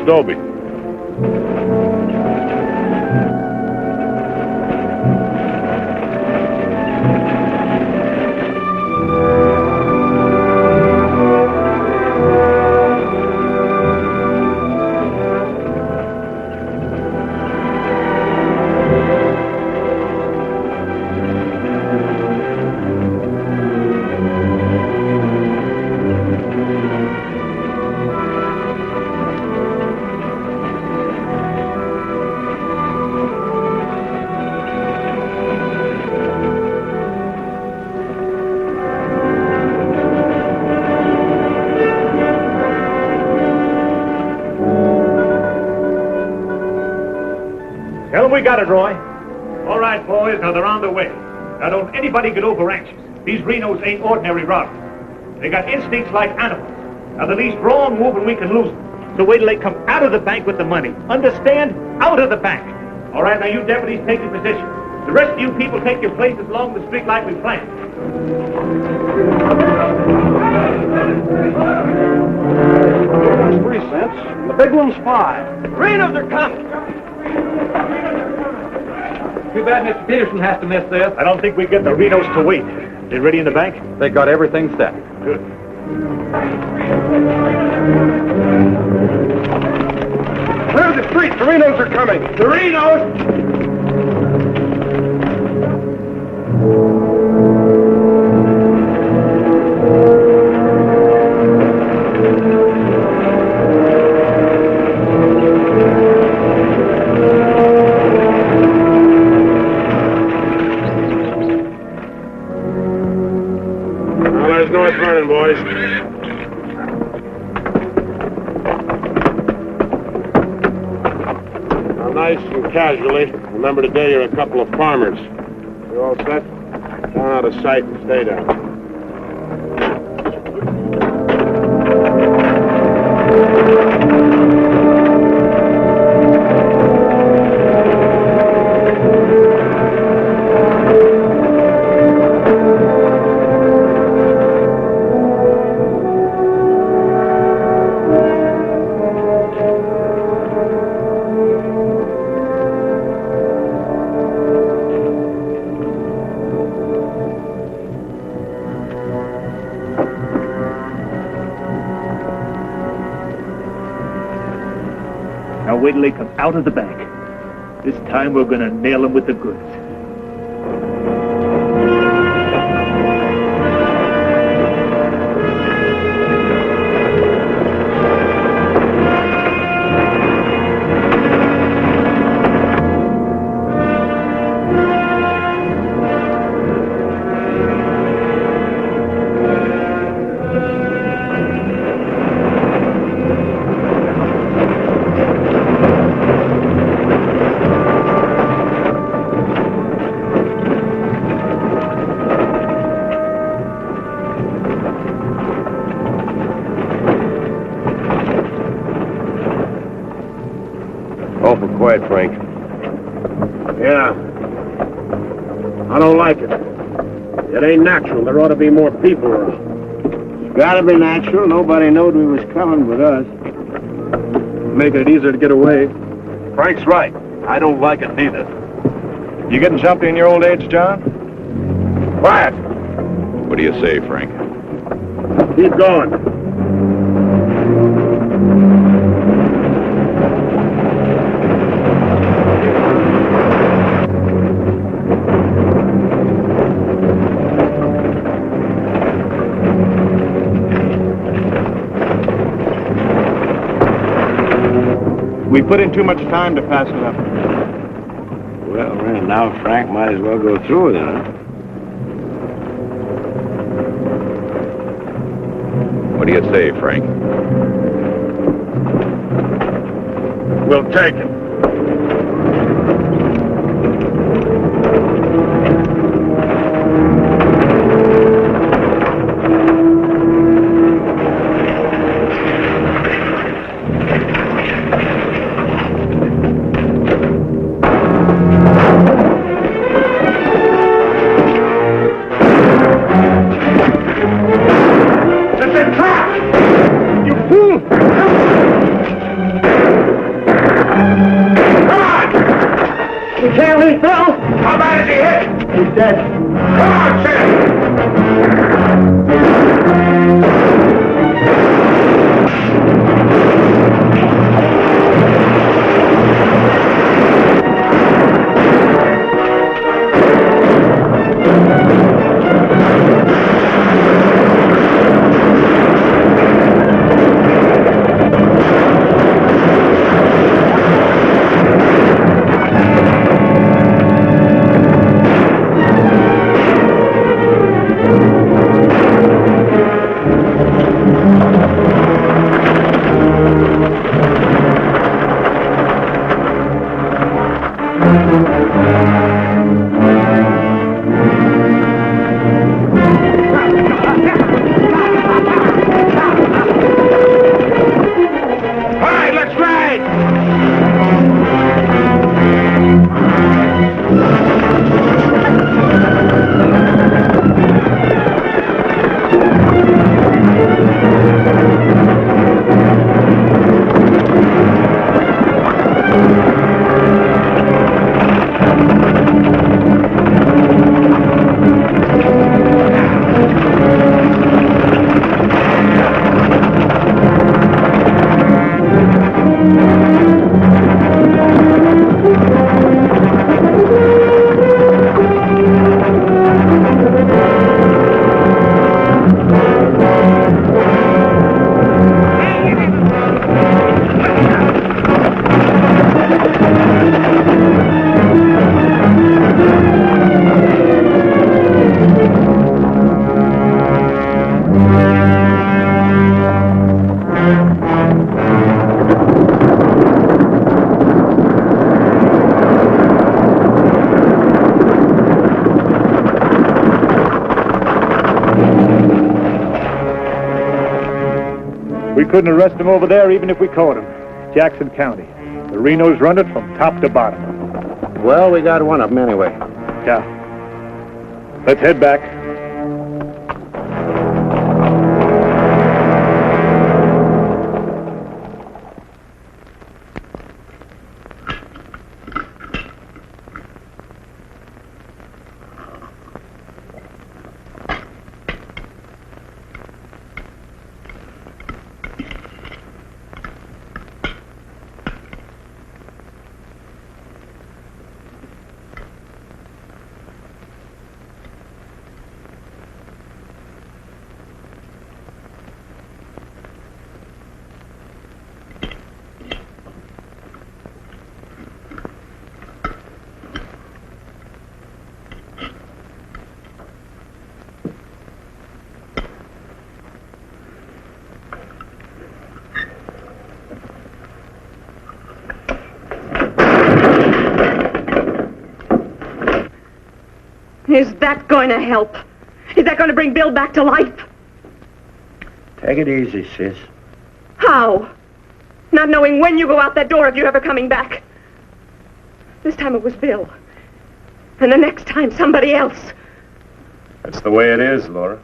adobe. We got it, Roy. All right, boys, now they're on the way. Now don't anybody get over anxious. These Renos ain't ordinary robbers. They got instincts like animals. Now the least wrong move and we can lose them. So wait till they come out of the bank with the money. Understand? Out of the bank. All right, now you deputies take your position. The rest of you people take your places along the street like we planned. 3 cents. The big one's 5. Renos are coming. Too bad Mr. Peterson has to miss this. I don't think we get the Renos to wait. They ready in the bank? They got everything set. Good. Clear the street. The Renos are coming. The Renos! Boys. Now, nice and casually, remember today you're a couple of farmers. You all set? Down out of sight and stay down. Wait till they come out of the bank. This time we're gonna nail them with the goods. Awful quiet, Frank. Yeah. I don't like it. It ain't natural. There ought to be more people around. It's gotta be natural. Nobody knowed we was coming but us. Making it easier to get away. Frank's right. I don't like it neither. You getting jumpy in your old age, John? Quiet! What do you say, Frank? Keep going. We put in too much time to pass it up. Well, now Frank might as well go through with it, huh? What do you say, Frank? We'll take it. Hey, Phil! How bad is he hit? He's dead. Come on, Sam! We couldn't arrest him over there even if we caught him. Jackson County. The Renos run it from top to bottom. Well, we got one of them anyway. Yeah. Let's head back. Is that going to help? Is that going to bring Bill back to life? Take it easy, sis. How? Not knowing when you go out that door if you're ever coming back. This time it was Bill. And the next time somebody else. That's the way it is, Laura.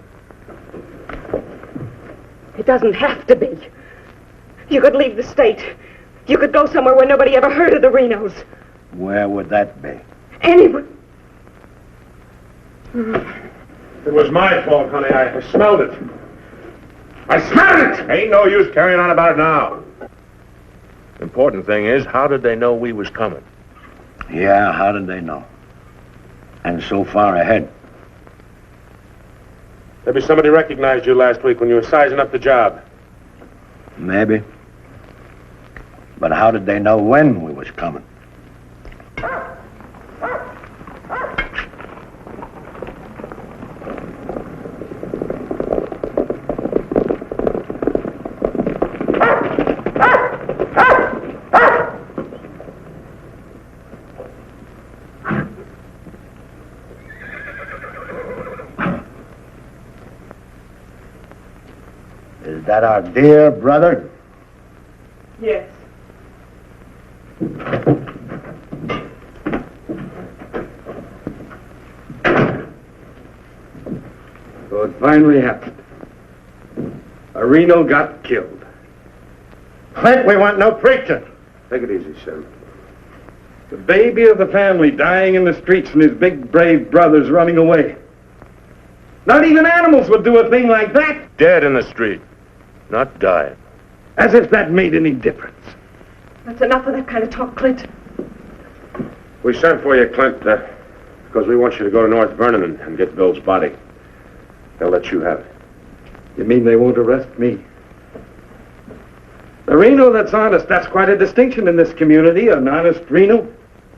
It doesn't have to be. You could leave the state. You could go somewhere where nobody ever heard of the Renos. Where would that be? Anywhere. It was my fault, honey. I smelled it. I smelled it! Ain't no use carrying on about it now. Important thing is, how did they know we was coming? Yeah, how did they know? And so far ahead. Maybe somebody recognized you last week when you were sizing up the job. Maybe. But how did they know when we was coming? Is that our dear brother? Yes. So it finally happened. A Reno got killed. Clint, we want no preaching. Take it easy, Sim. The baby of the family dying in the streets and his big, brave brothers running away. Not even animals would do a thing like that. Dead in the street, not dying. As if that made any difference. That's enough of that kind of talk, Clint. We sent for you, Clint, because we want you to go to North Vernon and get Bill's body. They'll let you have it. You mean they won't arrest me? The Reno that's honest, that's quite a distinction in this community, an honest Reno.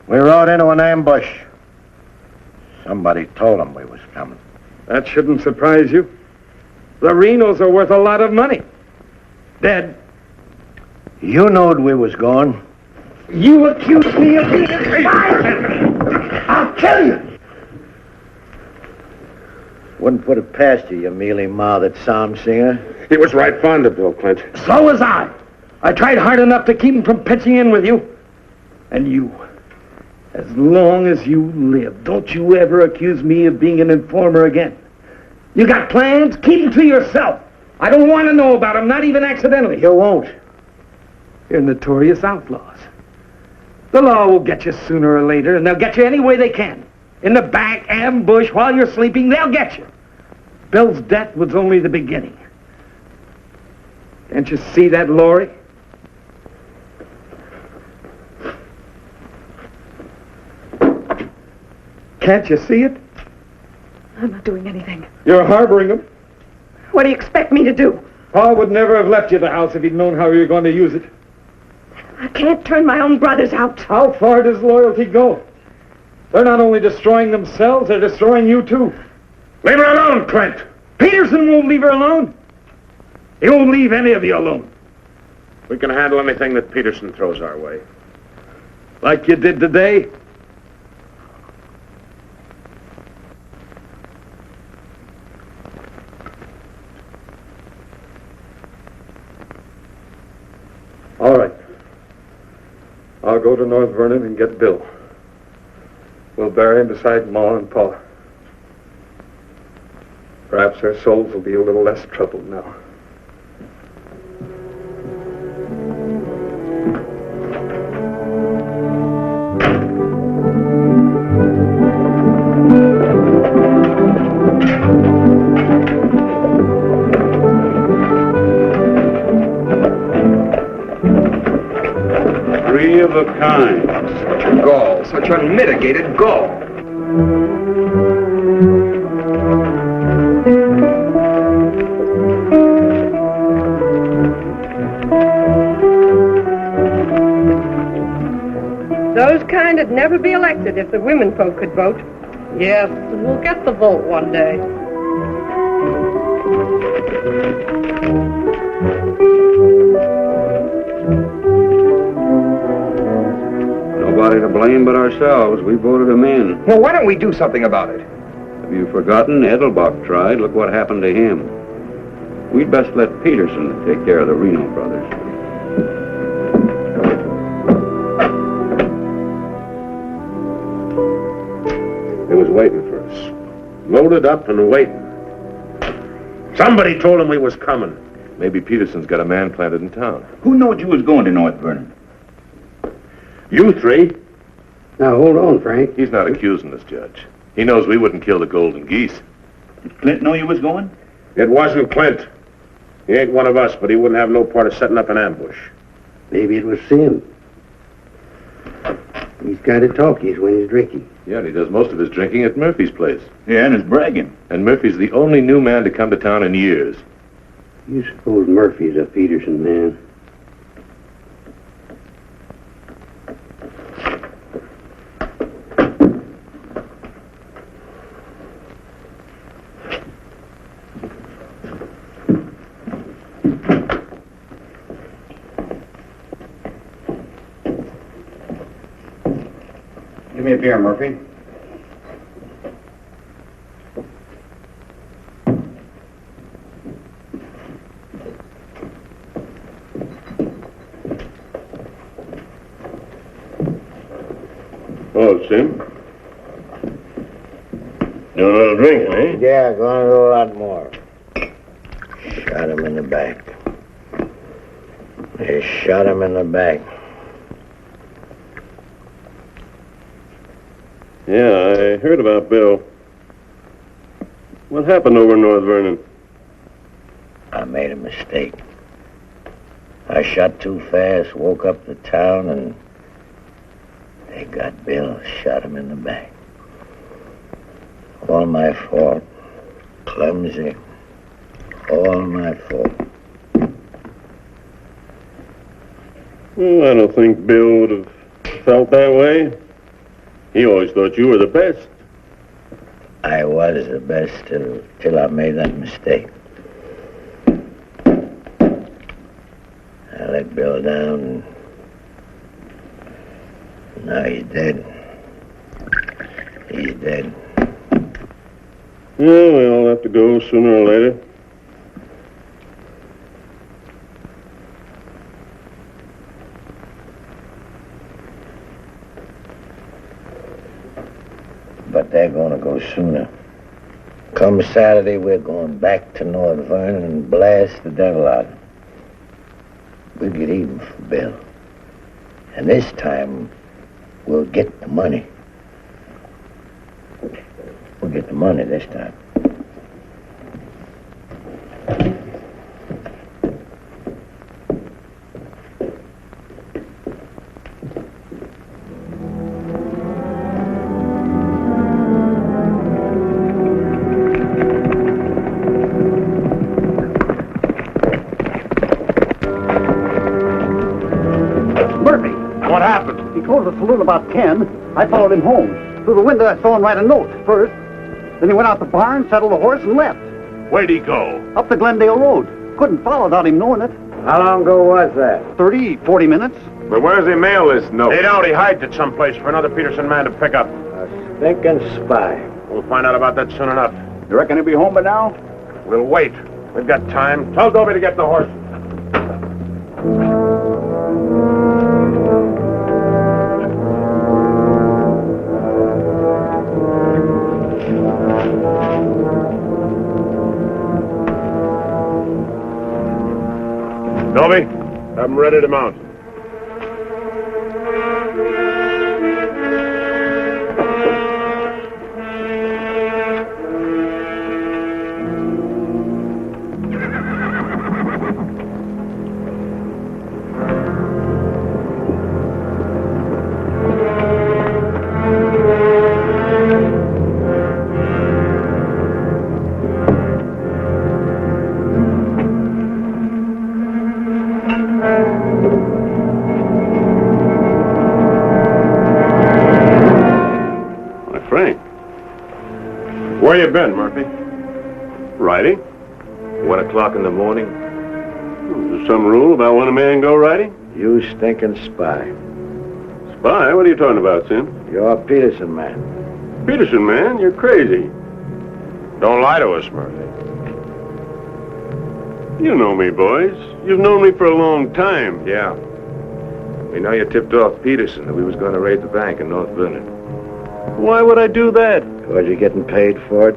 We rode into an ambush. Somebody told them we was coming. That shouldn't surprise you. The Renos are worth a lot of money. Dead. You knowed we was going. You accuse me of being a spy! I'll kill you! Wouldn't put it past you, you mealy-mouthed psalm singer. He was right fond of Bill, Clint. So was I. I tried hard enough to keep him from pitching in with you. And you, as long as you live, don't you ever accuse me of being an informer again. You got plans? Keep them to yourself. I don't want to know about them, not even accidentally. You won't. You're notorious outlaws. The law will get you sooner or later, and they'll get you any way they can. In the back, ambush, while you're sleeping, they'll get you. Bill's death was only the beginning. Can't you see that, Laurie? Can't you see it? I'm not doing anything. You're harboring them. What do you expect me to do? Paul would never have left you the house if he'd known how you were going to use it. I can't turn my own brothers out. How far does loyalty go? They're not only destroying themselves, they're destroying you too. Leave her alone, Clint. Peterson won't leave her alone. He won't leave any of you alone. We can handle anything that Peterson throws our way. Like you did today. All right. I'll go to North Vernon and get Bill. We'll bury him beside Ma and Pa. Perhaps their souls will be a little less troubled now. Three of a kind. Gall, such unmitigated gall. Those kind would never be elected if the women folk could vote. Yes, we'll get the vote one day. Nobody to blame but ourselves. We voted him in. Well, why don't we do something about it? Have you forgotten? Edelbach tried. Look what happened to him. We'd best let Peterson take care of the Reno Brothers. He was waiting for us. Loaded up and waiting. Somebody told him we was coming. Maybe Peterson's got a man planted in town. Who knowed you was going to North Vernon? You three. Now, hold on, Frank. He's not accusing us, Judge. He knows we wouldn't kill the golden geese. Did Clint know you was going? It wasn't Clint. He ain't one of us, but he wouldn't have no part of setting up an ambush. Maybe it was Sim. He's kind of talkies when he's drinking. Yeah, and he does most of his drinking at Murphy's place. Yeah, and is bragging. And Murphy's the only new man to come to town in years. You suppose Murphy's a Peterson man? Give me a beer, Murphy. Oh, Sim. Doing a little drinking, eh? Yeah, gonna do a lot more. Shot him in the back. They shot him in the back. Yeah, I heard about Bill. What happened over in North Vernon? I made a mistake. I shot too fast, woke up the town, and they got Bill, shot him in the back. All my fault. Clumsy. All my fault. Well, I don't think Bill would have felt that way. He always thought you were the best. I was the best till I made that mistake. I let Bill down, and now he's dead. He's dead. Yeah, we all have to go sooner or later. But they're gonna go sooner. Come Saturday, we're going back to North Vernon and blast the devil out of them. We'll get even for Bill. And this time, we'll get the money. We'll get the money this time. What happened? He told the saloon about 10. I followed him home. Through the window, I saw him write a note first. Then he went out the barn, saddled the horse, and left. Where'd he go? Up the Glendale Road. Couldn't follow without him knowing it. How long ago was that? 30, 40 minutes. But where does he mail this note? He don't. He hides it someplace for another Peterson man to pick up. A stinking spy. We'll find out about that soon enough. You reckon he'll be home by now? We'll wait. We've got time. Tell Dobie to get the horse. Dobie, have him ready to mount. Where you been, Murphy? Riding? 1 o'clock in the morning. Is there some rule about when a man go riding? You stinking spy. Spy? What are you talking about, Sim? You're a Peterson man. Peterson, man? You're crazy. Don't lie to us, Murphy. You know me, boys. You've known me for a long time. Yeah. We know you tipped off Peterson that we was going to raid the bank in North Vernon. Why would I do that? Was you getting paid for it?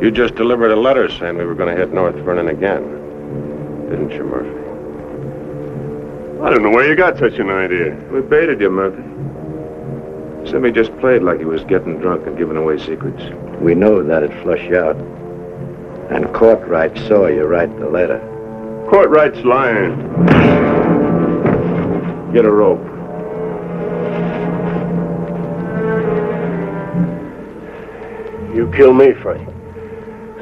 You just delivered a letter saying we were going to hit North Vernon again. Didn't you, Murphy? I don't know where you got such an idea. We baited you, Murphy. Simmy just played like he was getting drunk and giving away secrets. We know that'd flush you out. And Courtright saw you write the letter. Courtright's lying. Get a rope. You kill me, Frank.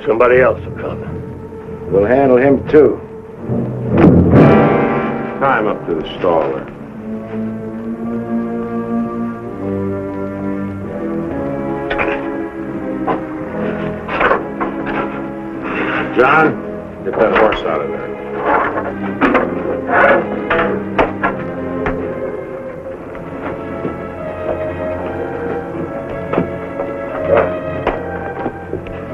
Somebody else will come. We'll handle him, too. Tie him up to the stall there. John, get that horse out of there.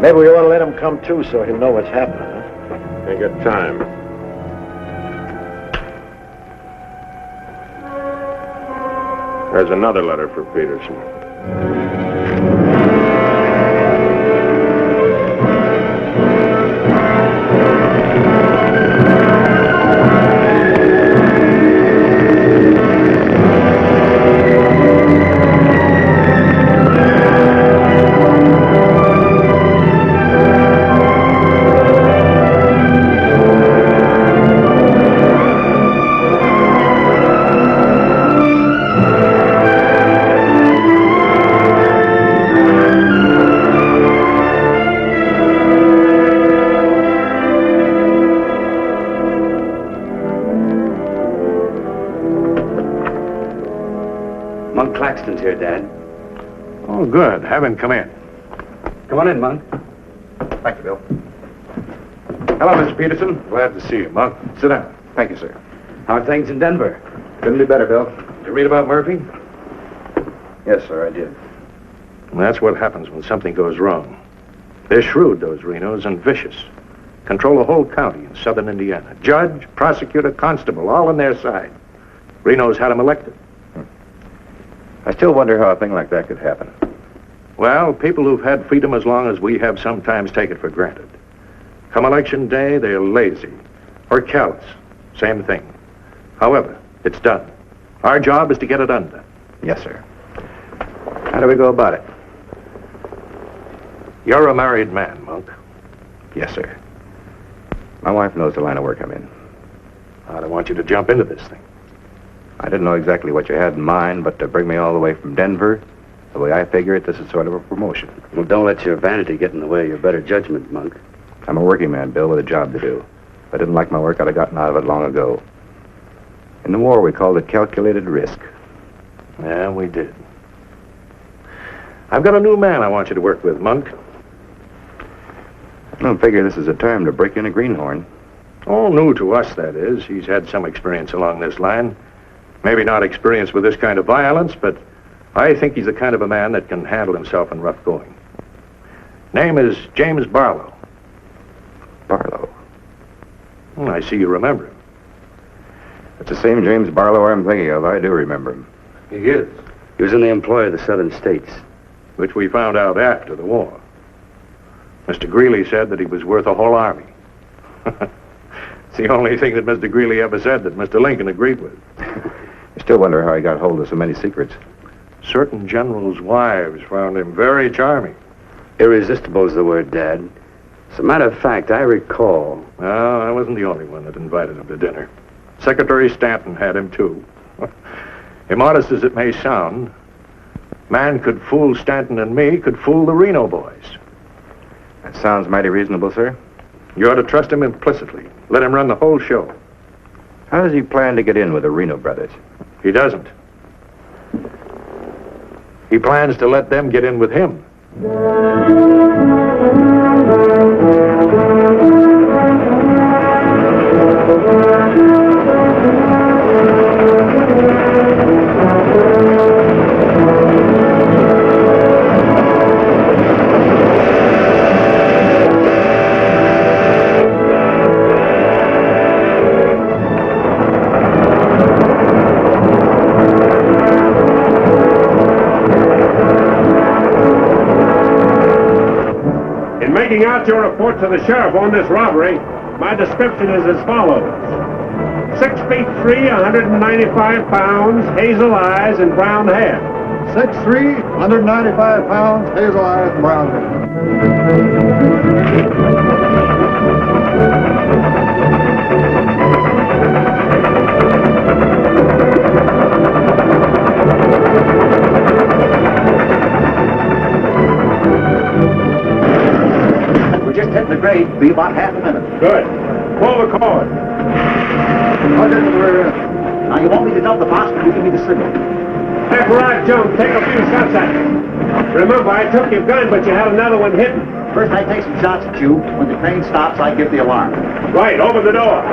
Maybe we ought to let him come, too, so he'll know what's happening, huh? Ain't got time. There's another letter for Peterson. here, Dad. Oh, good. Have him come in. Come on in, Monk. Thank you, Bill. Hello, Mr. Peterson. Glad to see you, Monk. Sit down. Thank you, sir. How are things in Denver? Couldn't be better, Bill. Did you read about Murphy? Yes, sir, I did. And that's what happens when something goes wrong. They're shrewd, those Renos, and vicious. Control the whole county in southern Indiana. Judge, prosecutor, constable, all on their side. Reno's had him elected. I still wonder how a thing like that could happen. Well, people who've had freedom as long as we have sometimes take it for granted. Come election day, they're lazy or callous. Same thing. However, it's done. Our job is to get it undone. Yes, sir. How do we go about it? You're a married man, Monk. Yes, sir. My wife knows the line of work I'm in. I don't want you to jump into this thing. I didn't know exactly what you had in mind, but to bring me all the way from Denver, the way I figure it, this is sort of a promotion. Well, don't let your vanity get in the way of your better judgment, Monk. I'm a working man, Bill, with a job to do. If I didn't like my work, I'd have gotten out of it long ago. In the war, we called it calculated risk. Yeah, we did. I've got a new man I want you to work with, Monk. I don't figure this is a time to break in a greenhorn. Oh, new to us, that is. He's had some experience along this line. Maybe not experience with this kind of violence, but I think he's the kind of a man that can handle himself in rough going. Name is James Barlow. Barlow? Well, I see you remember him. It's the same James Barlow I'm thinking of. I do remember him. He is. He was in the employ of the southern states. Which we found out after the war. Mr. Greeley said that he was worth a whole army. It's the only thing that Mr. Greeley ever said that Mr. Lincoln agreed with. I still wonder how he got hold of so many secrets. Certain generals' wives found him very charming. Irresistible is the word, Dad. As a matter of fact, I recall... Well, I wasn't the only one that invited him to dinner. Secretary Stanton had him, too. Immodest as it may sound, man could fool Stanton and me, could fool the Reno boys. That sounds mighty reasonable, sir. You ought to trust him implicitly. Let him run the whole show. How does he plan to get in with the Reno Brothers? He doesn't. He plans to let them get in with him. Making out your report to the sheriff on this robbery, my description is as follows. 6 feet 3, 195 pounds, hazel eyes, and brown hair. 6'3", 195 pounds, hazel eyes, and brown Hit the grade, be about half a minute. Good. Pull the cord. Now, you want me to dump the box, you give me the signal. After I jump, take a few shots at me. Remember, I took your gun, but you had another one hidden. First, I take some shots at you. When the train stops, I give the alarm. Right, open the door.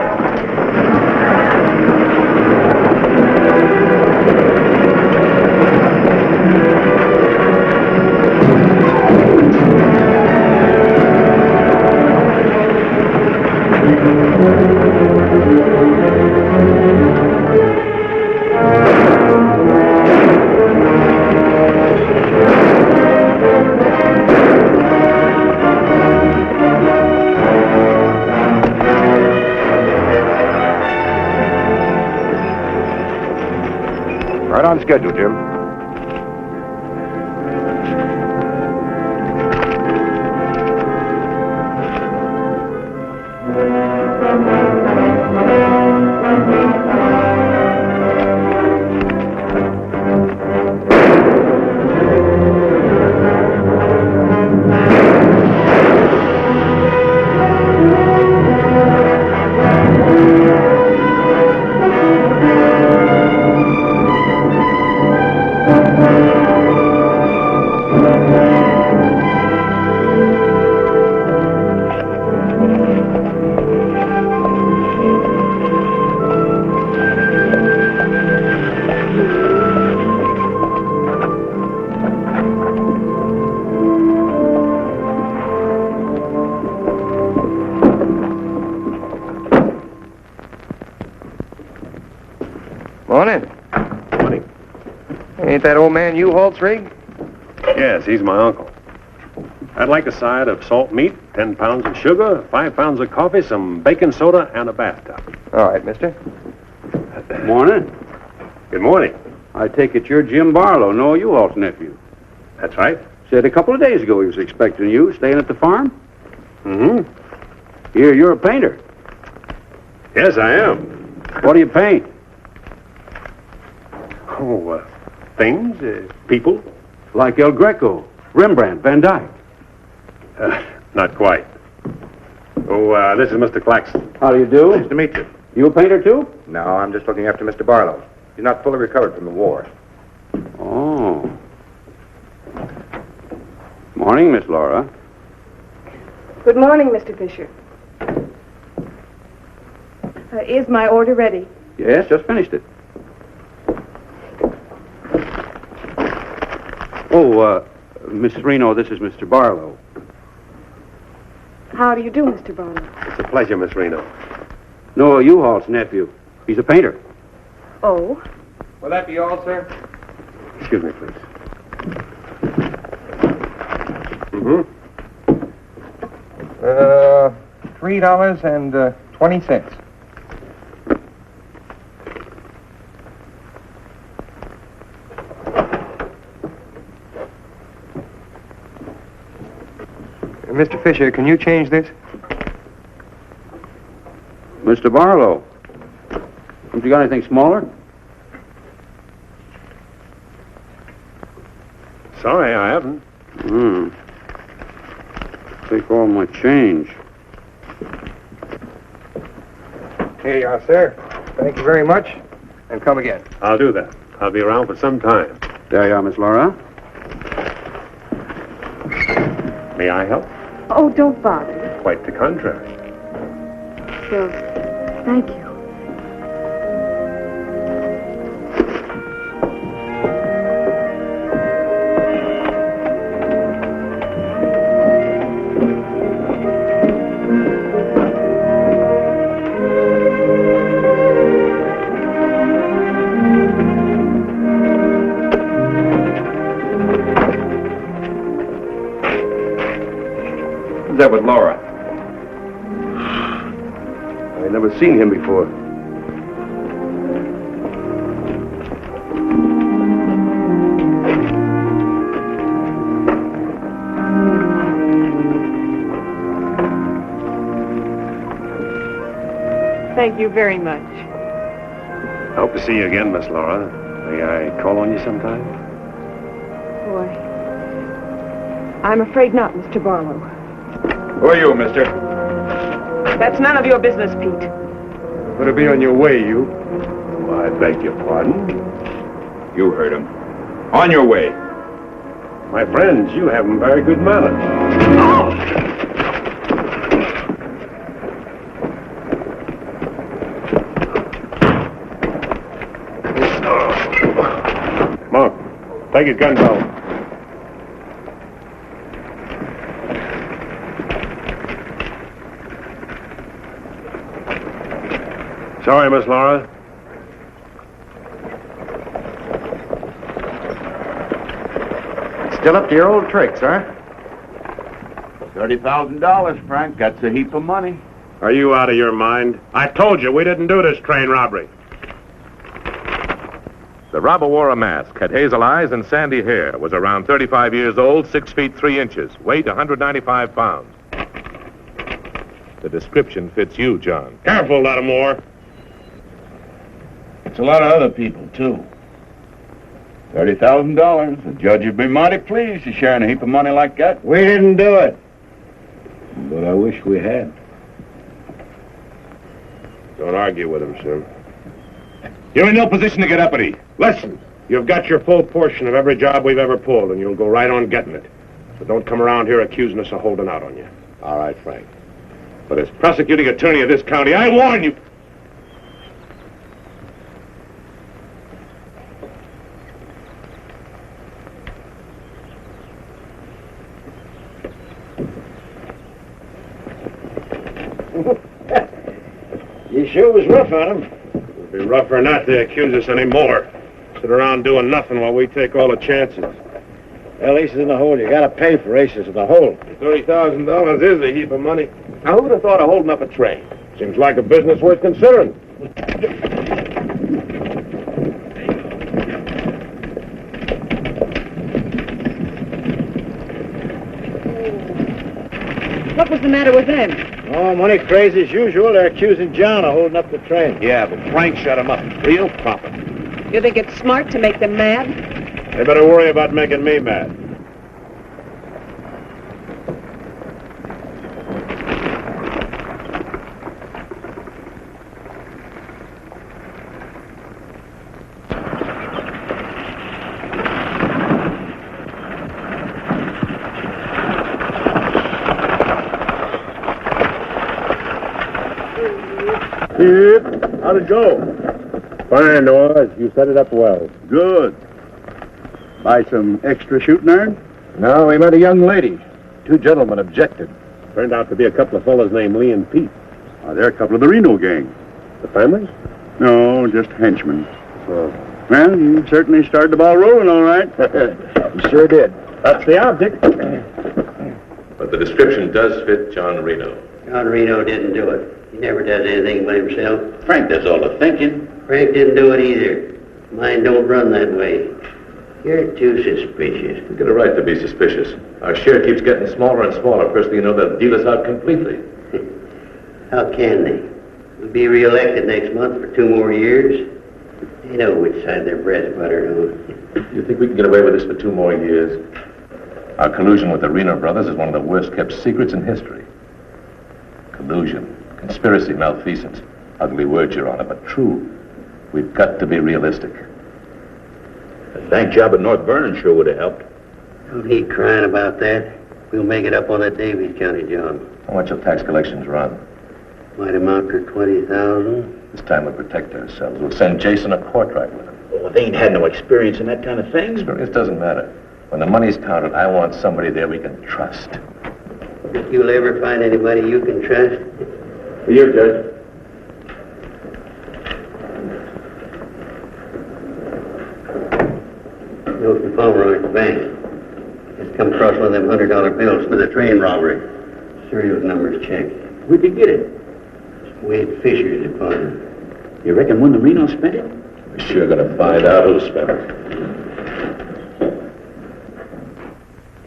Right on schedule, Jim. Morning. Morning. Ain't that old man U-Haul's rig? Yes, he's my uncle. I'd like a side of salt meat, 10 pounds of sugar, 5 pounds of coffee, some baking soda, and a bathtub. All right, mister. Morning. Good morning. I take it you're Jim Barlow, Noah U-Haul's nephew. That's right. Said a couple of days ago he was expecting you, staying at the farm. Mm-hmm. Here, you're a painter. Yes, I am. What do you paint? Oh, things, people. Like El Greco, Rembrandt, Van Dyke. Not quite. Oh, this is Mr. Claxton. How do you do? Nice to meet you. You a painter, too? No, I'm just looking after Mr. Barlow. He's not fully recovered from the war. Oh. Morning, Miss Laura. Good morning, Mr. Fisher. Is my order ready? Yes, just finished it. Oh, Miss Reno, this is Mr. Barlow. How do you do, Mr. Barlow? It's a pleasure, Miss Reno. Noah U-Haul's nephew. He's a painter. Oh? Will that be all, sir? Excuse me, please. Mm-hmm. $3.20. Mr. Fisher, can you change this? Mr. Barlow. Haven't you got anything smaller? Sorry, I haven't. Take all my change. Here you are, sir. Thank you very much. And come again. I'll do that. I'll be around for some time. There you are, Miss Laura. May I help? Oh, don't bother. Quite the contrary. Well, thank you. Who's that with Laura? I've never seen him before. Thank you very much. I hope to see you again, Miss Laura. May I call on you sometime? Boy, I'm afraid not, Mr. Barlow. Who are you, mister? That's none of your business, Pete. Better be on your way, you. Oh, I beg your pardon. You heard him. On your way. My friends, you have very good manners. Come on. Take his gun, Pyle. Sorry, Miss Laura. Still up to your old tricks, huh? $30,000, Frank. That's a heap of money. Are you out of your mind? I told you we didn't do this train robbery. The robber wore a mask, had hazel eyes and sandy hair, was around 35 years old, 6 feet 3 inches, weight 195 pounds. The description fits you, John. Careful, Lattimore. It's a lot of other people, too. $30,000. The judge would be mighty pleased to sharing a heap of money like that. We didn't do it. But I wish we had. Don't argue with him, sir. You're in no position to get uppity. Listen, you've got your full portion of every job we've ever pulled, and you'll go right on getting it. So don't come around here accusing us of holding out on you. All right, Frank. But as prosecuting attorney of this county, I warn you... You sure was rough on him. It'd be rougher not to accuse us anymore. Sit around doing nothing while we take all the chances. Well, aces in the hole. You gotta pay for aces in the hole. $30,000 is a heap of money. Now, who'd have thought of holding up a train? Seems like a business worth considering. What was the matter with them? Oh, money crazy as usual. They're accusing John of holding up the train. Yeah, but Frank shut him up. Real proper. You think it's smart to make them mad? They better worry about making me mad. How'd it go? Fine, Noah. You set it up well. Good. Buy some extra shooting iron? No, we met a young lady. Two gentlemen objected. Turned out to be a couple of fellas named Lee and Pete. They're a couple of the Reno gang. The families? No, just henchmen. Oh. Well, you certainly started the ball rolling, all right. You sure did. That's the object. But the description does fit John Reno. John Reno didn't do it. He never does anything by himself. Frank does all the thinking. Frank didn't do it either. Mine don't run that way. You're too suspicious. We got a right to be suspicious. Our share keeps getting smaller and smaller. First thing you know, they'll deal us out completely. How can they? We'll be reelected next month for 2 more years. They know which side their bread's buttered on. You think we can get away with this for 2 more years? Our collusion with the Reno Brothers is one of the worst-kept secrets in history. Collusion, conspiracy, malfeasance. Ugly words, Your Honor, but true. We've got to be realistic. The bank job at North Vernon sure would have helped. Don't need crying about that. We'll make it up on that Davies County job. How much will tax collections run? Might amount to 20,000. This time we'll protect ourselves. We'll send Jason a portrait with him. Well, they ain't had no experience in that kind of thing. Experience doesn't matter. When the money's counted, I want somebody there we can trust. Think you'll ever find anybody you can trust? You, Judge. Note from Pomeroy at the bank. Just come across one of them $100 bills for the train robbery. Serial numbers checked. Where'd you get it? Wade Fisher's department. You reckon one of the Reno spent it? We're sure gonna find out who spent it.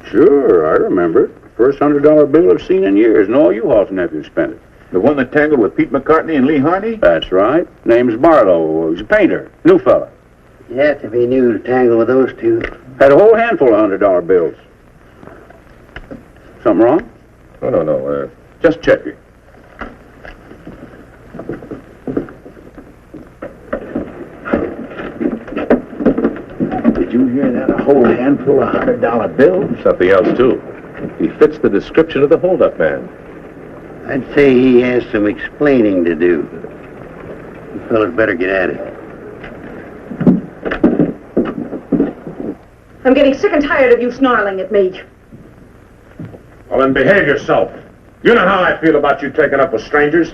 Sure, I remember it. First $100 bill I've seen in years, and all you Hall's nephews spent it. The one that tangled with Pete McCartney and Lee Harney? That's right. Name's Barlow. He's a painter. New fella. You have to be new to tangle with those two. Had a whole handful of $100 bills. Something wrong? Oh, no. Just checking. Did you hear that? A whole handful of $100 bills? Something else, too. He fits the description of the hold-up man. I'd say he has some explaining to do. You fellas better get at it. I'm getting sick and tired of you snarling at me. Well, then behave yourself. You know how I feel about you taking up with strangers.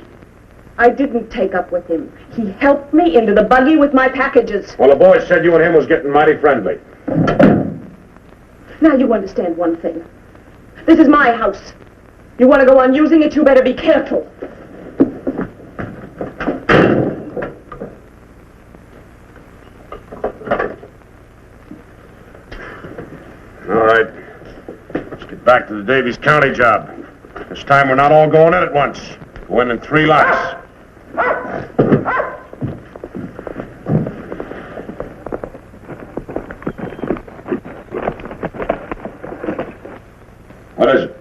I didn't take up with him. He helped me into the buggy with my packages. Well, the boys said you and him was getting mighty friendly. Now you understand one thing. This is my house. You want to go on using it, you better be careful. All right. Let's get back to the Davies County job. This time we're not all going in at once. Go in 3 lots. What is it?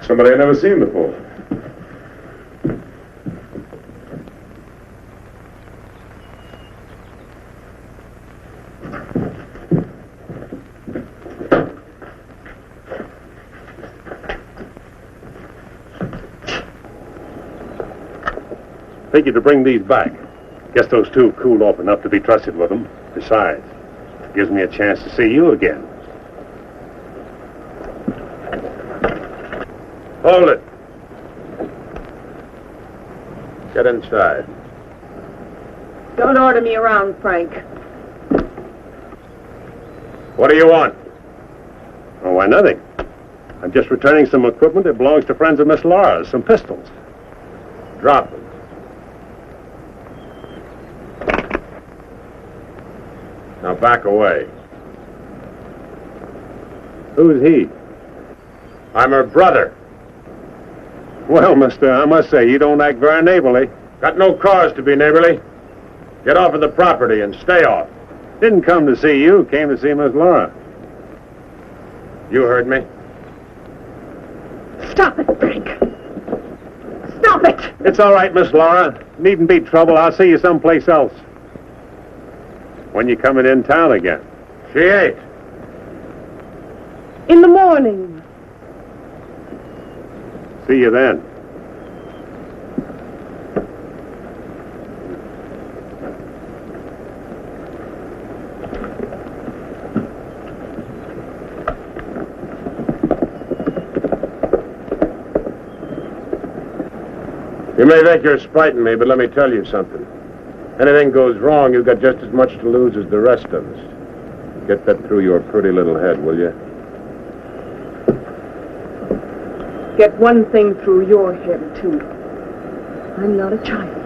Somebody I've never seen before. Figured to bring these back. Guess those two cooled off enough to be trusted with them. Besides, it gives me a chance to see you again. Hold it. Get inside. Don't order me around, Frank. What do you want? Oh, why, nothing. I'm just returning some equipment that belongs to friends of Miss Laura's, some pistols. Drop them. Now back away. Who's he? I'm her brother. Well, mister, I must say, you don't act very neighborly. Got no cause to be neighborly. Get off of the property and stay off. Didn't come to see you, came to see Miss Laura. You heard me. Stop it, Frank. Stop it! It's all right, Miss Laura. Needn't be trouble. I'll see you someplace else. When you coming in town again? She ain't. In the morning. See you then. You may think you're spiting me, but let me tell you something. Anything goes wrong, you've got just as much to lose as the rest of us. Get that through your pretty little head, will you? Get one thing through your head, too. I'm not a child.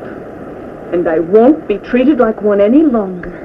And I won't be treated like one any longer.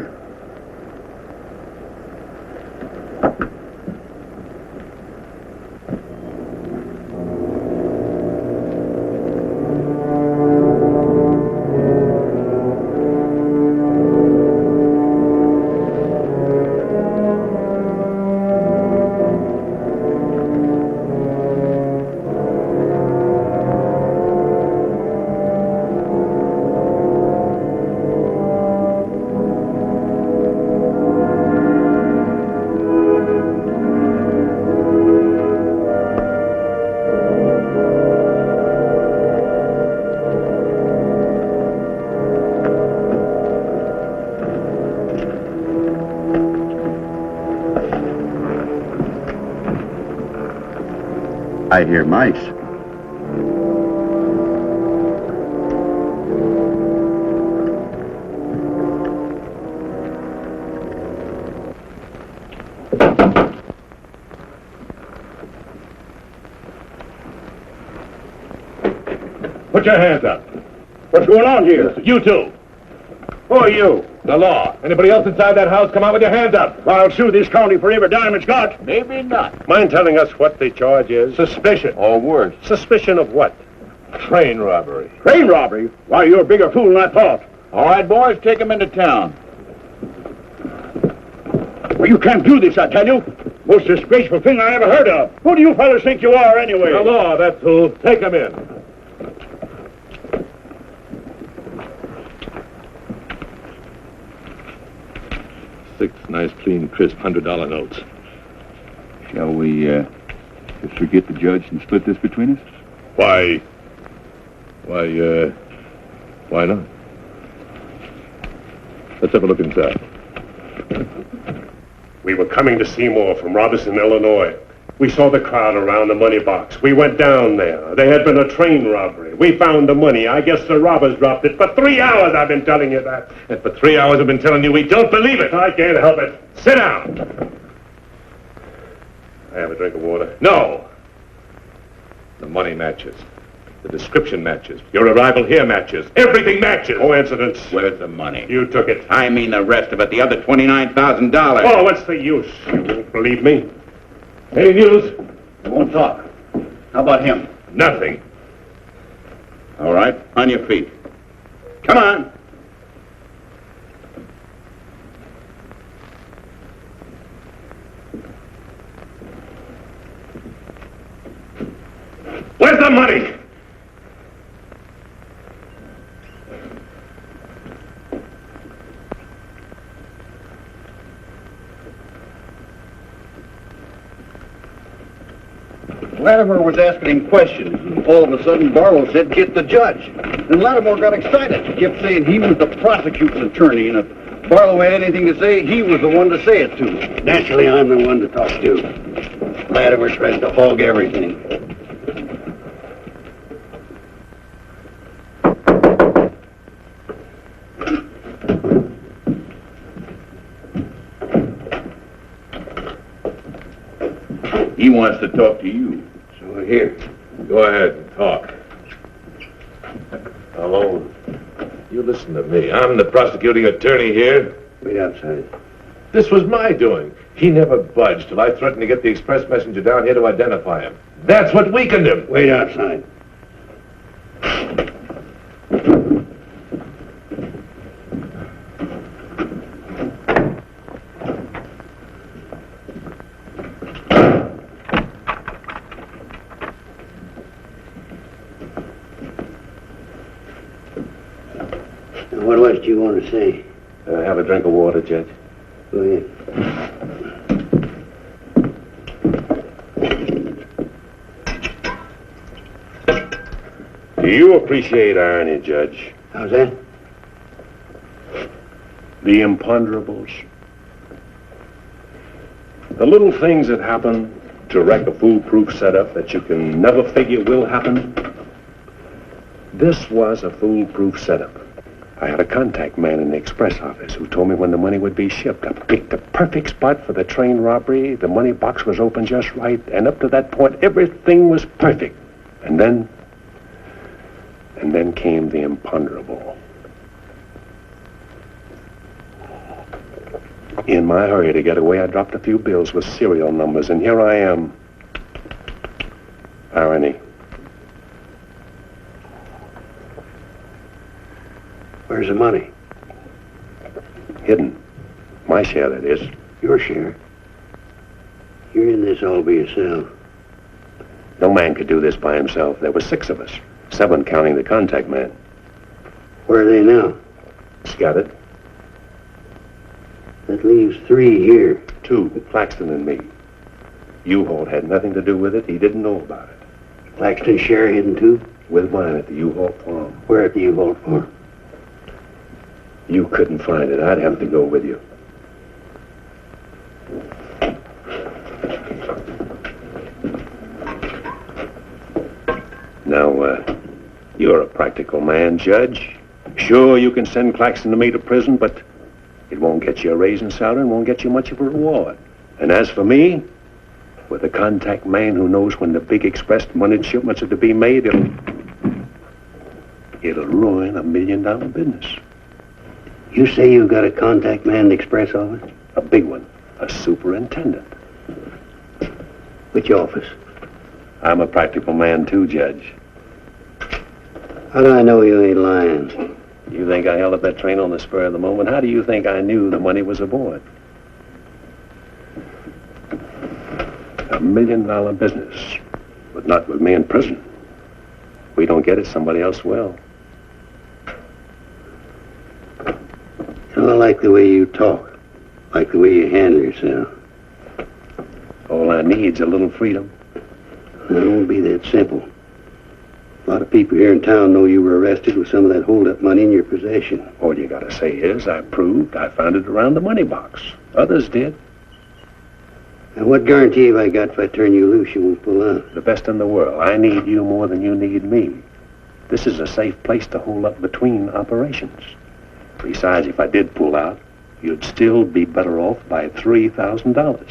I hear mice. Put your hands up. What's going on here? You two. Who are you? The law. Anybody else inside that house, come out with your hands up. I'll sue this county for every dime it's got. Maybe not. Mind telling us what the charge is? Suspicion. Or worse. Suspicion of what? Train robbery. Train robbery? Why, you're a bigger fool than I thought. All right, boys, take him into town. Well, you can't do this, I tell you. Most disgraceful thing I ever heard of. Who do you fellas think you are, anyway? The law, that's who. Take him in. Six nice, clean, crisp $100 notes. Shall we, just forget the judge and split this between us? Why not? Let's have a look inside. We were coming to Seymour from Robertson, Illinois. We saw the crowd around the money box. We went down there. There had been a train robbery. We found the money. I guess the robbers dropped it. For 3 hours I've been telling you that. And for 3 hours I've been telling you we don't believe it. I can't help it. Sit down. I have a drink of water. No. The money matches. The description matches. Your arrival here matches. Everything matches. Coincidence. Where's the money? You took it. I mean the rest of it, the other $29,000. Oh, what's the use? You won't believe me. Any news? I won't talk. How about him? Nothing. All right, on your feet. Come on. Where's the money? Latimer was asking him questions, and all of a sudden Barlow said, "Get the judge." And Latimer got excited. He kept saying he was the prosecuting attorney, and if Barlow had anything to say, he was the one to say it to. Naturally, I'm the one to talk to. Latimer tries to hog everything. wants to talk to you. So here. Go ahead and talk. Hello. You listen to me. I'm the prosecuting attorney here. Wait outside. This was my doing. He never budged till I threatened to get the express messenger down here to identify him. That's what weakened him. Wait outside. Now, what else do you want to say? Have a drink of water, Judge. Go ahead. Do you appreciate irony, Judge? How's that? The imponderables. The little things that happen to wreck a foolproof setup that you can never figure will happen. This was a foolproof setup. I had a contact man in the express office who told me when the money would be shipped. I picked the perfect spot for the train robbery. The money box was open just right, and up to that point, everything was perfect. And then came the imponderable. In my hurry to get away, I dropped a few bills with serial numbers, and here I am. Irony. Where's the money? Hidden. My share, that is. Your share? You're in this all by yourself. No man could do this by himself. There were 6 of us. 7 counting the contact man. Where are they now? Scattered. That leaves 3 here. 2, Claxton and me. U-Haul had nothing to do with it. He didn't know about it. Claxton's share hidden too? With mine at the U-Haul farm. Where at the U-Haul farm? You couldn't find it. I'd have to go with you. Now, you're a practical man, Judge. Sure, you can send Claxton to me to prison, but it won't get you a raise in salary and won't get you much of a reward. And as for me, with a contact man who knows when the big express money shipments are to be made, it'll ruin $1 million business. You say you've got a contact man in the express office? A big one. A superintendent. Which office? I'm a practical man too, Judge. How do I know you ain't lying? You think I held up that train on the spur of the moment? How do you think I knew the money was aboard? $1 million business. But not with me in prison. If we don't get it, somebody else will. I like the way you talk. Like the way you handle yourself. All I need's a little freedom. It won't be that simple. A lot of people here in town know you were arrested with some of that hold-up money in your possession. All you gotta say is, I proved I found it around the money box. Others did. And what guarantee have I got if I turn you loose you won't pull out? The best in the world. I need you more than you need me. This is a safe place to hold up between operations. Besides, if I did pull out, you'd still be better off by $3,000.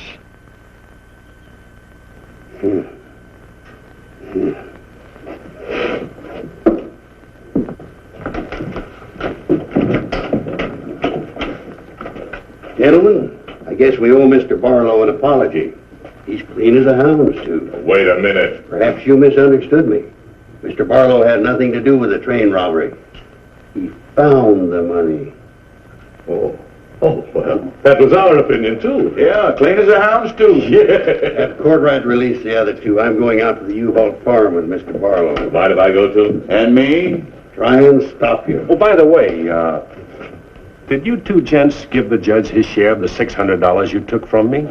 Gentlemen, I guess we owe Mr. Barlow an apology. He's clean as a hound's tooth. Wait a minute. Perhaps you misunderstood me. Mr. Barlow had nothing to do with the train robbery. He found the money. Oh, well, that was our opinion, too. Yeah, clean as a hound's tooth. Yeah. Have Courtright release the other 2. I'm going out to the U-Haul farm with Mr. Barlow. Mind if I go, too? And me? Try and stop you. Oh, by the way, did you 2 gents give the judge his share of the $600 you took from me?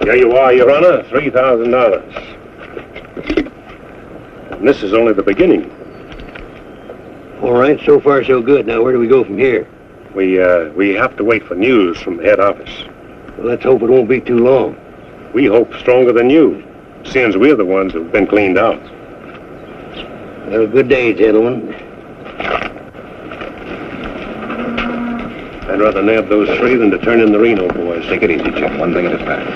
Here you are, Your Honor, $3,000. And this is only the beginning. All right, so far so good. Now, where do we go from here? We have to wait for news from the head office. Well, let's hope it won't be too long. We hope stronger than you, since we're the ones who've been cleaned out. Well, good day, gentlemen. I'd rather nab those three than to turn in the Reno boys. Take it easy, Jim. One thing at a time.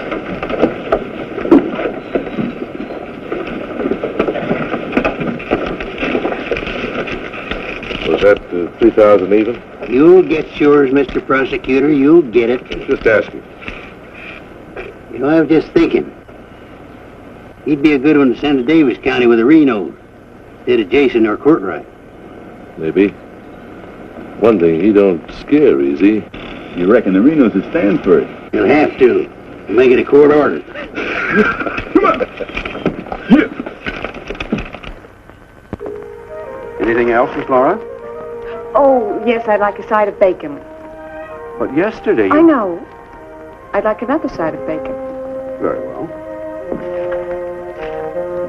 Was that 3,000 even? You'll get yours, Mr. Prosecutor. You'll get it. Just asking. You know, I was just thinking. He'd be a good one to send to Davis County with the Renos, instead of Jason or Courtright. Maybe. One thing, he don't scare easy. You reckon the Renos would stand for it? He'll have to. We'll make it a court order. Come on. Anything else, Miss Laura? Oh, yes, I'd like a side of bacon. But yesterday I know. I'd like another side of bacon. Very well.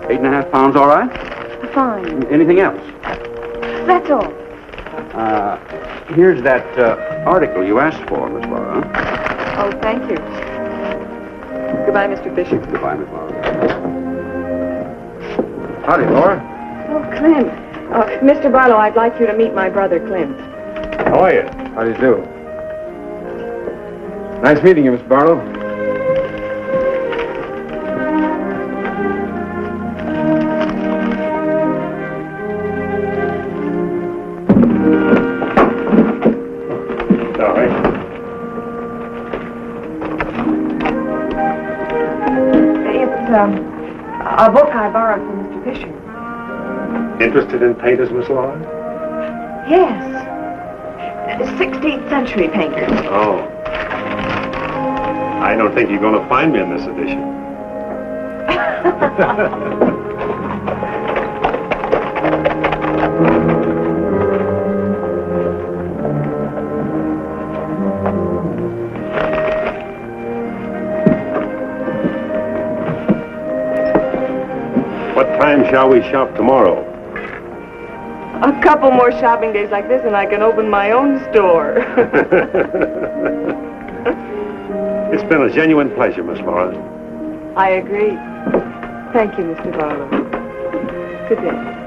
8.5 pounds, all right? Fine. Anything else? That's all. Here's that article you asked for, Miss Laura. Oh, thank you. Goodbye, Mr. Fisher. Goodbye, Miss Laura. Howdy, Laura. Oh, Clint. Mr. Barlow, I'd like you to meet my brother, Clint. How are you? How do you do? Nice meeting you, Mr. Barlow. Sorry. It's a book I borrowed from Mr. Fisher. Interested in painters, Miss Laura? Yes. 16th century painters. Oh. I don't think you're going to find me in this edition. What time shall we shop tomorrow? A couple more shopping days like this and I can open my own store. It's been a genuine pleasure, Miss Laura. I agree. Thank you, Mr. Barlow. Good day.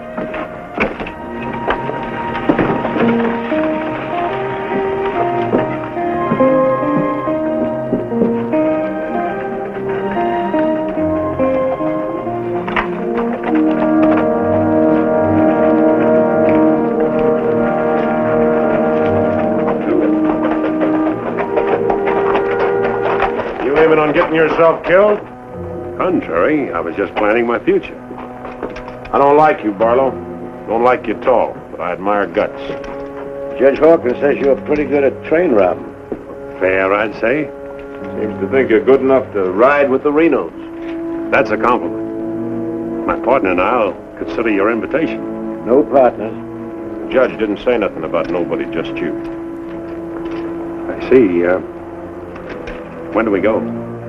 On getting yourself killed? Contrary, I was just planning my future. I don't like you, Barlow. Don't like you at all, but I admire guts. Judge Hawkins says you're pretty good at train robbing. Fair, I'd say. Seems to think you're good enough to ride with the Renos. That's a compliment. My partner and I'll consider your invitation. No partners. The judge didn't say nothing about nobody, just you. I see. When do we go?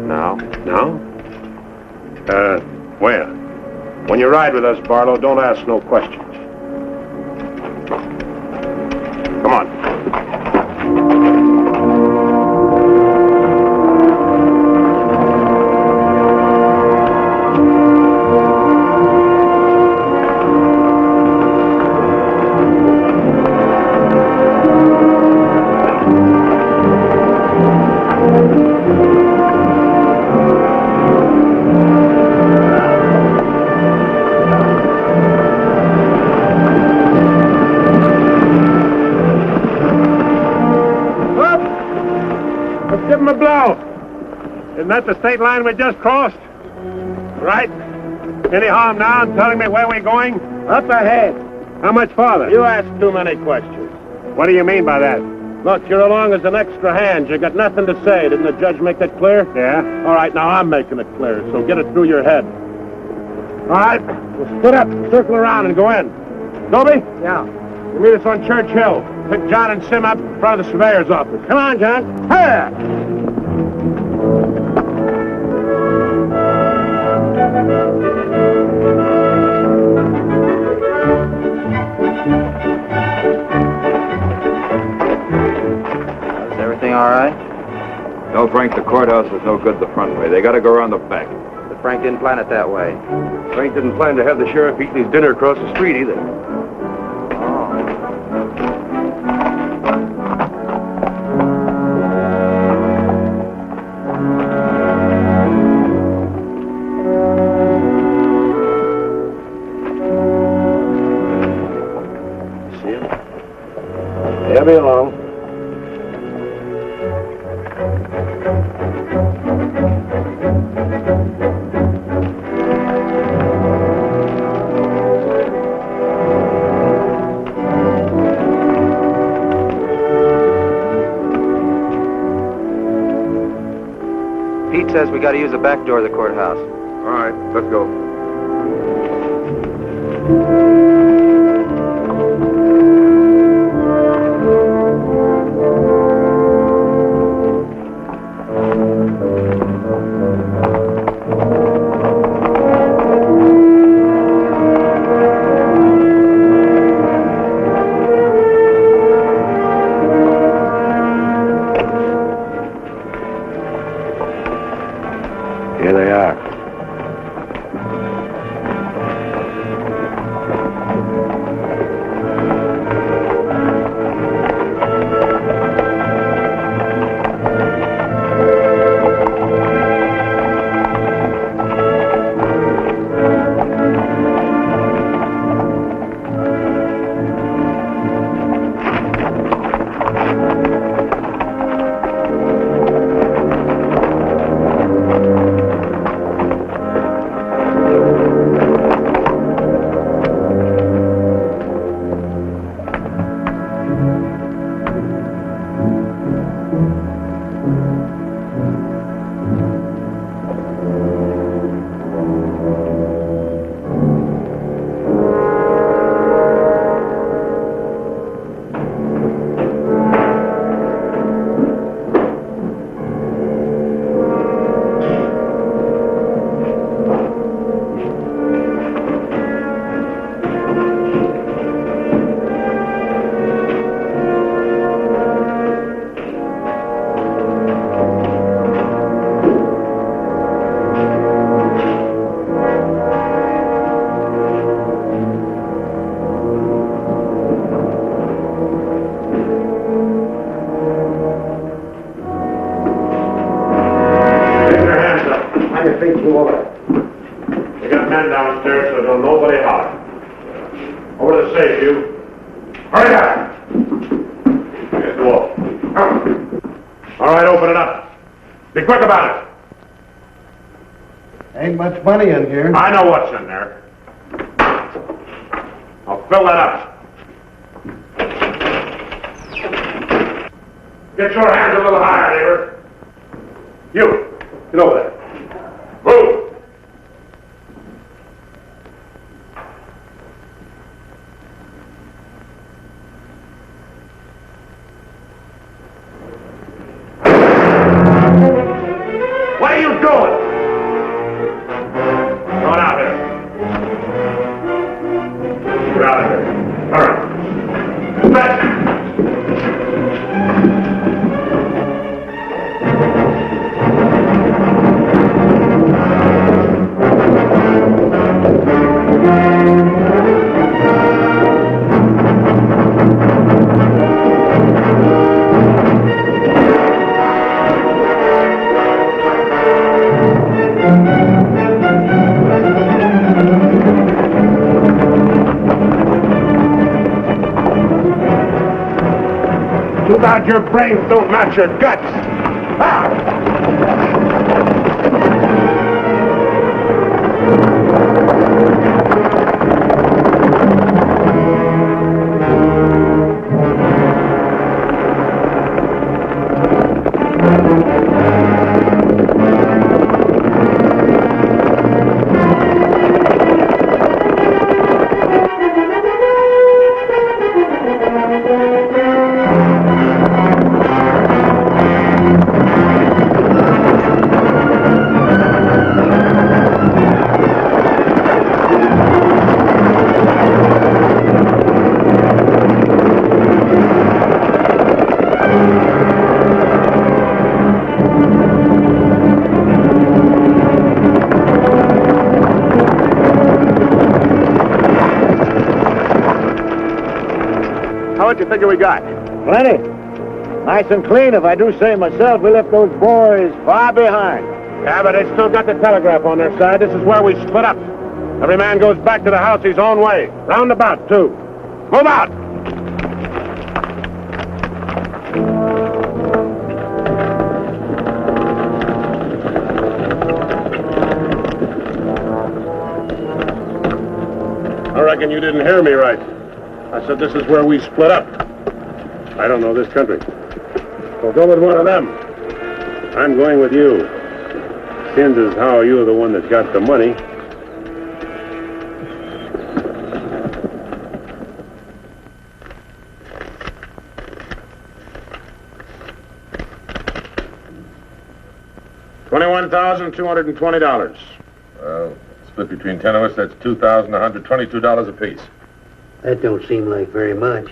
Now? Now? Where? When you ride with us, Barlow, don't ask no questions. Come on. Isn't that the state line we just crossed? Right? Any harm now in telling me where we're going? Up ahead. How much farther? You ask too many questions. What do you mean by that? Look, you're along as an extra hand. You got nothing to say. Didn't the judge make that clear? Yeah. All right, now I'm making it clear, so get it through your head. All right, we'll split up, circle around, and go in. Dobie? Yeah. You meet us on Church Hill. Pick John and Sim up in front of the surveyor's office. Come on, John. Hey! all right? Tell Frank the courthouse is no good the front way. They got to go around the back. But Frank didn't plan it that way. Frank didn't plan to have the sheriff eating his dinner across the street either. He'll be along. Pete says we got to use the back door of the courthouse. All right, let's go. Here they are. We got men downstairs, so don't nobody holler. Over to the safe, you. Hurry up! Here's the wall. All right, open it up. Be quick about it. Ain't much money in here. I know what's in there. I'll fill that up. Get your hands a little higher, neighbor. You, get over there. Move! What are you doing? Come on out here. Get out of here. All right. Back. Too bad your brains don't match your guts. Ah! What do you figure we got? Plenty. Nice and clean, if I do say myself. We left those boys far behind. Yeah, but they still got the telegraph on their side. This is where we split up. Every man goes back to the house his own way. Roundabout, too. Move out! I reckon you didn't hear me right. I said this is where we split up. I don't know this country. So go with one of them. I'm going with you. Seems as how you're the one that's got the money. $21,220. Well, split between 10 of us, that's $2,122 apiece. That don't seem like very much.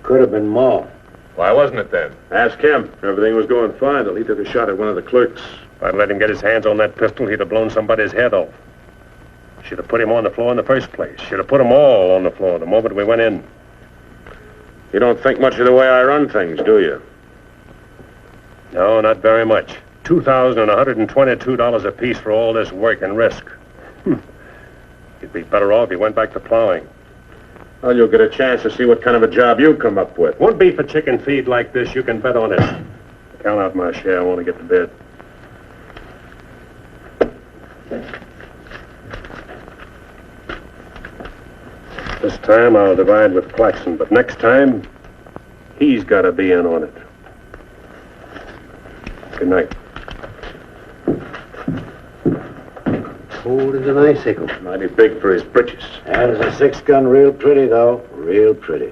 Could have been more. Why wasn't it then? Ask him. Everything was going fine till he took a shot at one of the clerks. If I'd let him get his hands on that pistol, he'd have blown somebody's head off. Should have put him on the floor in the first place. Should have put them all on the floor the moment we went in. You don't think much of the way I run things, do you? No, not very much. $2,122 apiece for all this work and risk. You'd be better off if you went back to plowing. Well, you'll get a chance to see what kind of a job you come up with. Won't be for chicken feed like this, you can bet on it. Count out my share, I want to get to bed. This time I'll divide with Claxon, but next time, he's got to be in on it. Good night. Cold as an icicle. Mighty big for his britches. That is a 6-gun, real pretty, though. Real pretty.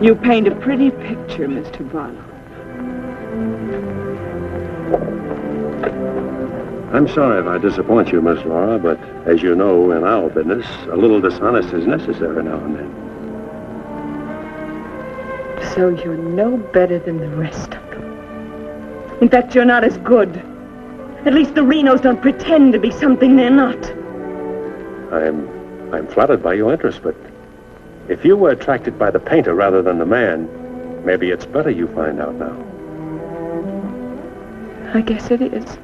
You paint a pretty picture, Mr. Barlow. I'm sorry if I disappoint you, Miss Laura, but as you know, in our business, a little dishonest is necessary now and then. So you're no better than the rest of them. In fact, you're not as good. At least the Renos don't pretend to be something they're not. I'm flattered by your interest, but if you were attracted by the painter rather than the man, maybe it's better you find out now. I guess it is.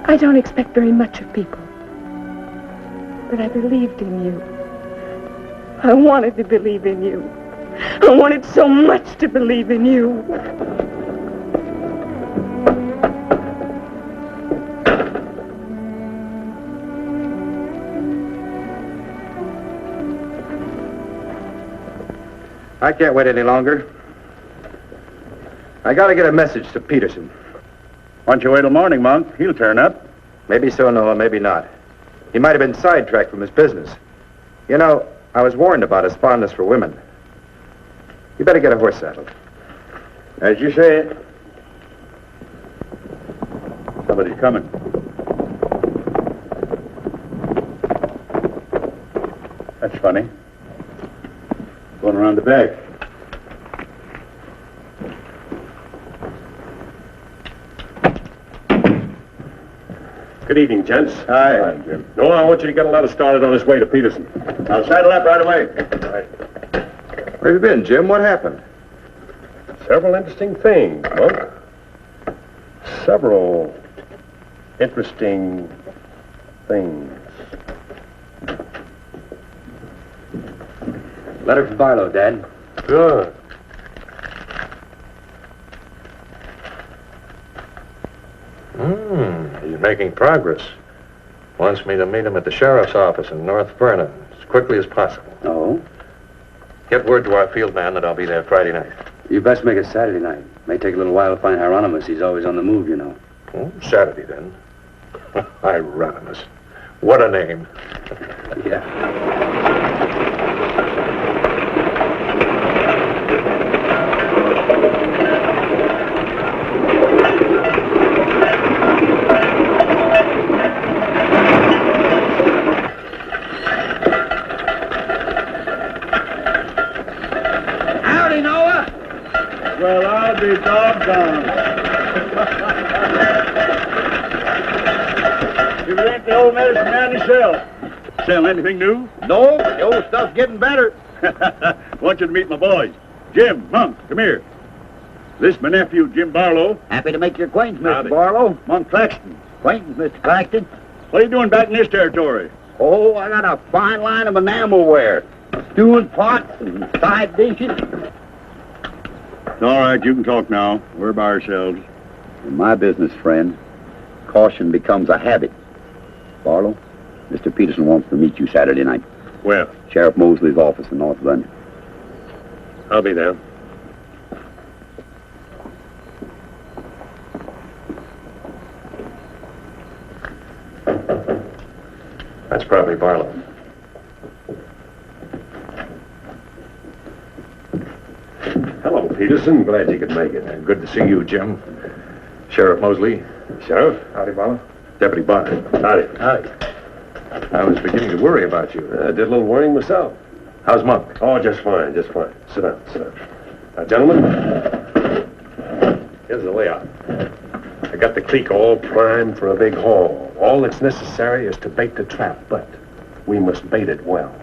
I don't expect very much of people. But I believed in you. I wanted to believe in you. I wanted so much to believe in you. I can't wait any longer. I gotta get a message to Peterson. Why don't you wait till morning, Monk? He'll turn up. Maybe so, Noah, maybe not. He might have been sidetracked from his business. You know, I was warned about his fondness for women. You better get a horse saddled. As you say it. Somebody's coming. That's funny. Going around the back. Good evening, gents. Hi. Hi, Jim. No, I want you to get a letter started on his way to Peterson. I'll saddle up right away. Right. Where have you been, Jim? What happened? Several interesting things, Monk. Several interesting things. Letter from Barlow, Dad. Good. He's making progress. Wants me to meet him at the sheriff's office in North Vernon as quickly as possible. Oh? Get word to our field man that I'll be there Friday night. You best make it Saturday night. May take a little while to find Hieronymus. He's always on the move, you know. Oh, Saturday, then. Hieronymus. What a name. Yeah. Well, I'll be doggone. You rent the old medicine man yourself. Sell anything new? No, the old stuff's getting better. Want you to meet my boys. Jim, Monk, come here. This is my nephew, Jim Barlow. Happy to make your acquaintance, Mr. Howdy. Barlow. Monk Claxton. Acquaintance, Mr. Claxton. What are you doing back in this territory? Oh, I got a fine line of enamelware. Stewing pots and side dishes. All right, you can talk now. We're by ourselves. In my business, friend, caution becomes a habit. Barlow, Mr. Peterson wants to meet you Saturday night. Where? Sheriff Mosley's office in North London. I'll be there. That's probably Barlow. Hello, Peterson. Glad you could make it. Good to see you, Jim. Sheriff Mosley. Sheriff. Howdy, Barlow. Deputy Barker. Howdy. Howdy. I was beginning to worry about you. I did a little worrying myself. How's Monk? Oh, just fine, just fine. Sit down, sit down. Now, gentlemen, here's the layout. I got the creek all primed for a big haul. All that's necessary is to bait the trap, but we must bait it well.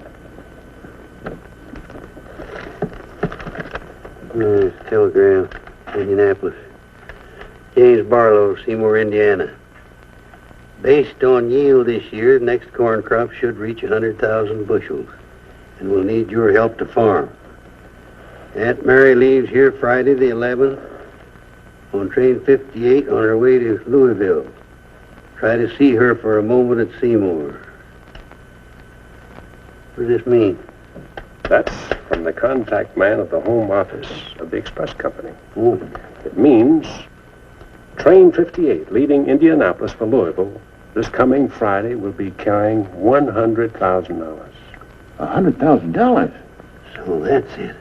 Telegram, Indianapolis. James Barlow, Seymour, Indiana. Based on yield this year, next corn crop should reach 100,000 bushels, and we'll need your help to farm. Aunt Mary leaves here Friday the 11th on train 58 on her way to Louisville. Try to see her for a moment at Seymour. What does this mean? That's from the contact man at the home office of the express company. Oh. It means train 58 leaving Indianapolis for Louisville this coming Friday will be carrying $100,000. $100,000? So that's it.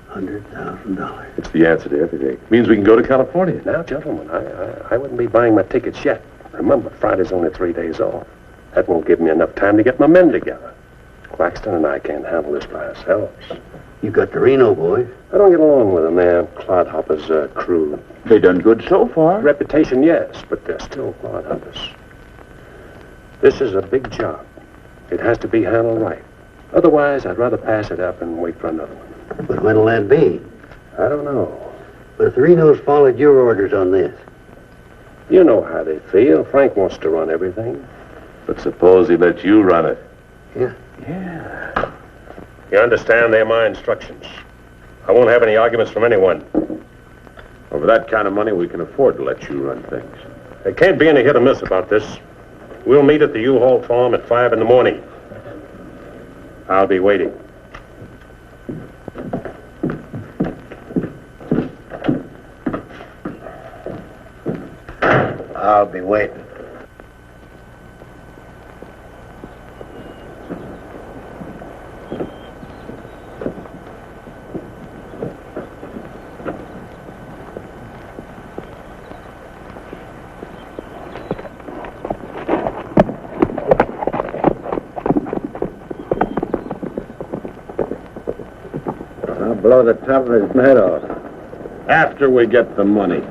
$100,000. It's the answer to everything. Means we can go to California. Now, gentlemen, I wouldn't be buying my tickets yet. Remember, Friday's only 3 days off. That won't give me enough time to get my men together. Claxton and I can't handle this by ourselves. You got the Reno boys. I don't get along with them. They're clodhoppers, crew. They done good so far. Reputation, yes, but they're still clodhoppers. This is a big job. It has to be handled right. Otherwise, I'd rather pass it up and wait for another one. But when'll that be? I don't know. But if the Renos followed your orders on this. You know how they feel. Frank wants to run everything. But suppose he let you run it. Yeah. Yeah. You understand? They're my instructions. I won't have any arguments from anyone. Over that kind of money, we can afford to let you run things. There can't be any hit or miss about this. We'll meet at the U-Haul farm at 5 in the morning. I'll be waiting. I'll be waiting. I'll blow the top of his head off. After we get the money.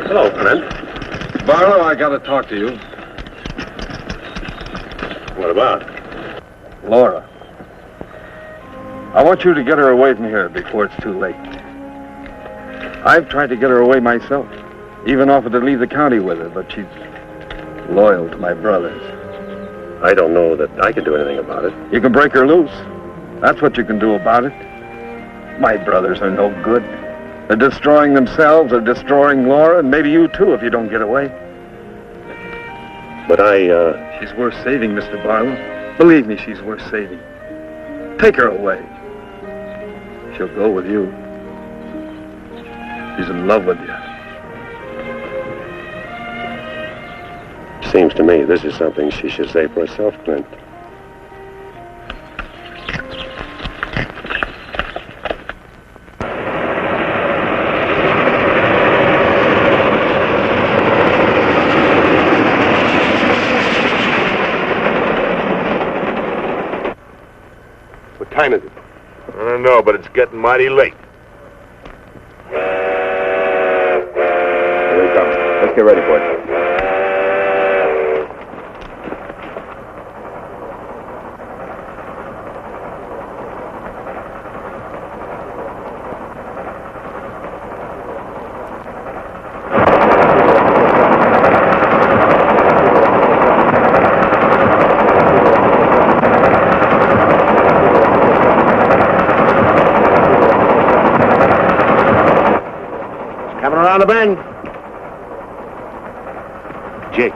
Hello, friend. Barlow, I gotta talk to you. What about? Laura. I want you to get her away from here before it's too late. I've tried to get her away myself. Even offered to leave the county with her, but she's loyal to my brothers. I don't know that I can do anything about it. You can break her loose. That's what you can do about it. My brothers are no good. They're destroying themselves, they're destroying Laura, and maybe you too if you don't get away. But She's worth saving, Mr. Barlow. Believe me, she's worth saving. Take her away. She'll go with you. She's in love with you. Seems to me this is something she should say for herself, Clint. don't know, but it's getting mighty late. Here he comes. Let's get ready, boys. Coming around the bend. Jake,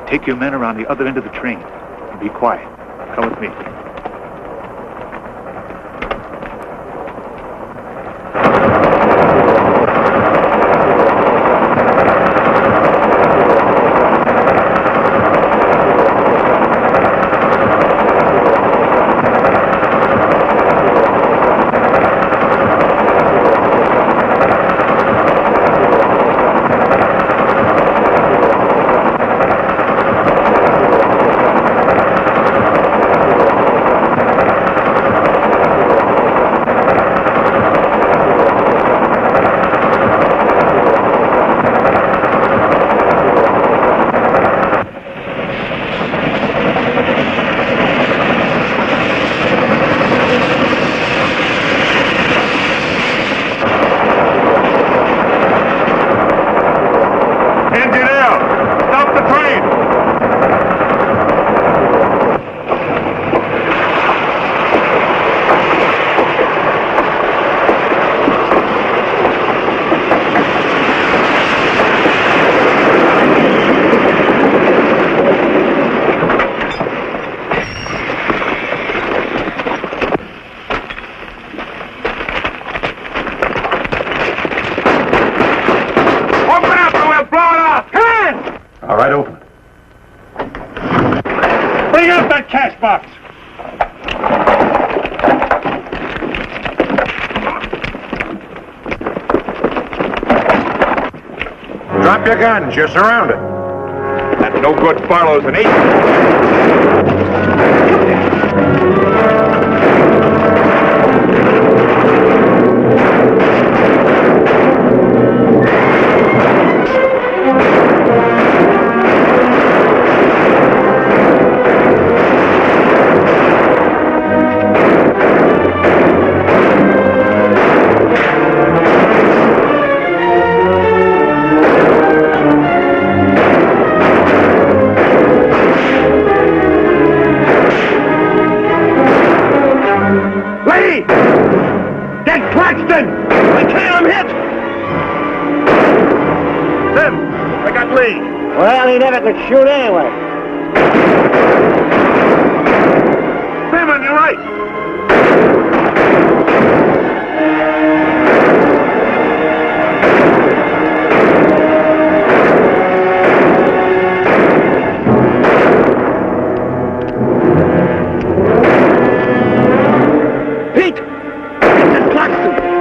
take your men around the other end of the train and be quiet. Come with me. box. Drop your guns. You're surrounded. That no good Barlow's an agent. Well, he never could shoot anyway. Simeon, you're right. Pete! It's his Claxton!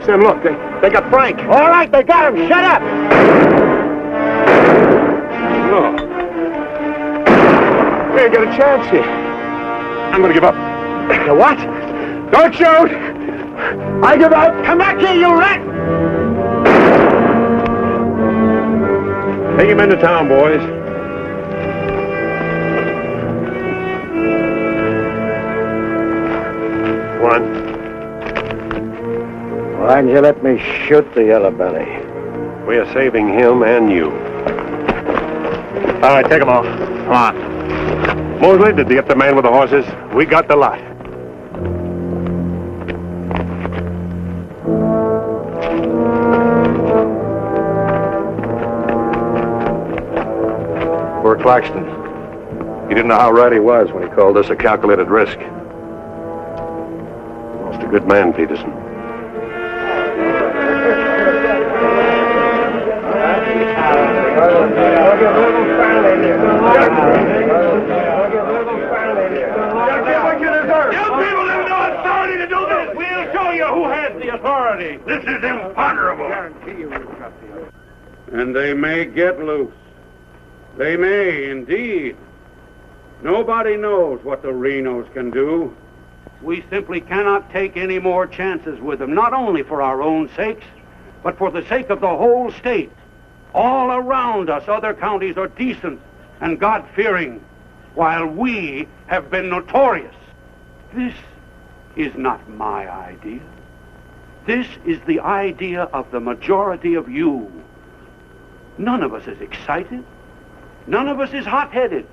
Sim, look, they got Frank. All right, they got him. Shut up. No. We ain't got a chance here. I'm gonna give up. You what? Don't shoot! I give up. Come back here, you rat. Take him into town, boys. One. Why didn't you let me shoot the yellow belly? We are saving him and you. All right, take him off. Come on. Mosley, did you get the man with the horses? We got the lot. Poor Claxton. He didn't know how right he was when he called this a calculated risk. Lost a good man, Peterson. This is imponderable. And they may get loose. They may, indeed. Nobody knows what the Renos can do. We simply cannot take any more chances with them, not only for our own sakes, but for the sake of the whole state. All around us, other counties are decent and God-fearing, while we have been notorious. This is not my idea. This is the idea of the majority of you. None of us is excited. None of us is hot-headed.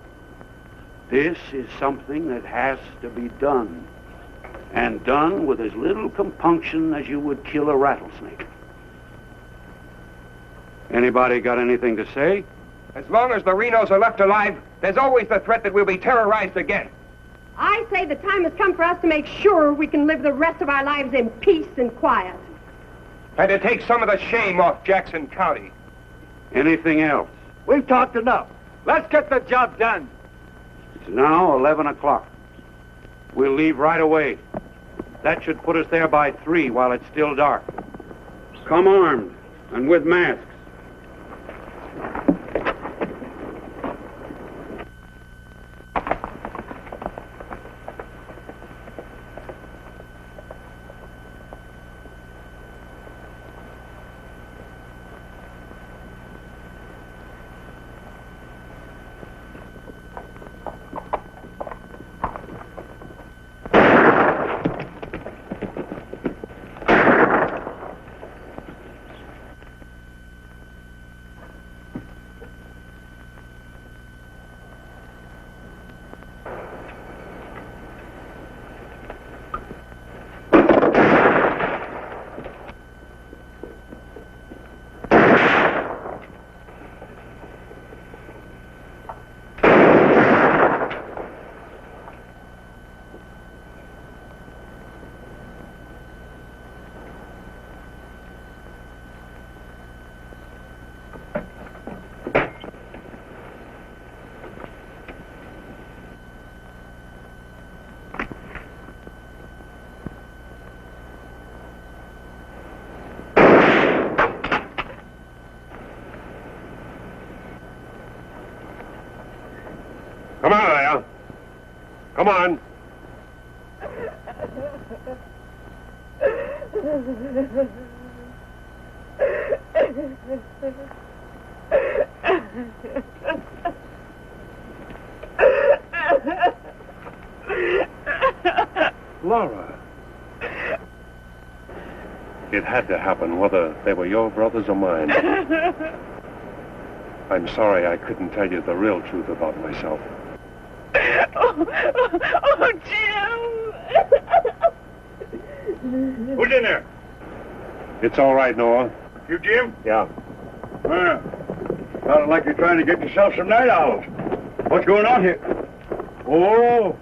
This is something that has to be done, and done with as little compunction as you would kill a rattlesnake. Anybody got anything to say? As long as the Renos are left alive, there's always the threat that we'll be terrorized again. I say the time has come for us to make sure we can live the rest of our lives in peace and quiet. And to take some of the shame off Jackson County. Anything else? We've talked enough. Let's get the job done. It's now 11 o'clock. We'll leave right away. That should put us there by 3 while it's still dark. Come armed and with masks. Come on, there. Come on. Laura. It had to happen, whether they were your brothers or mine. I'm sorry I couldn't tell you the real truth about myself. Oh, Jim! Who's in there? It's all right, Noah. You, Jim? Yeah. Sounded like you're trying to get yourself some night owls. What's going on here? Oh.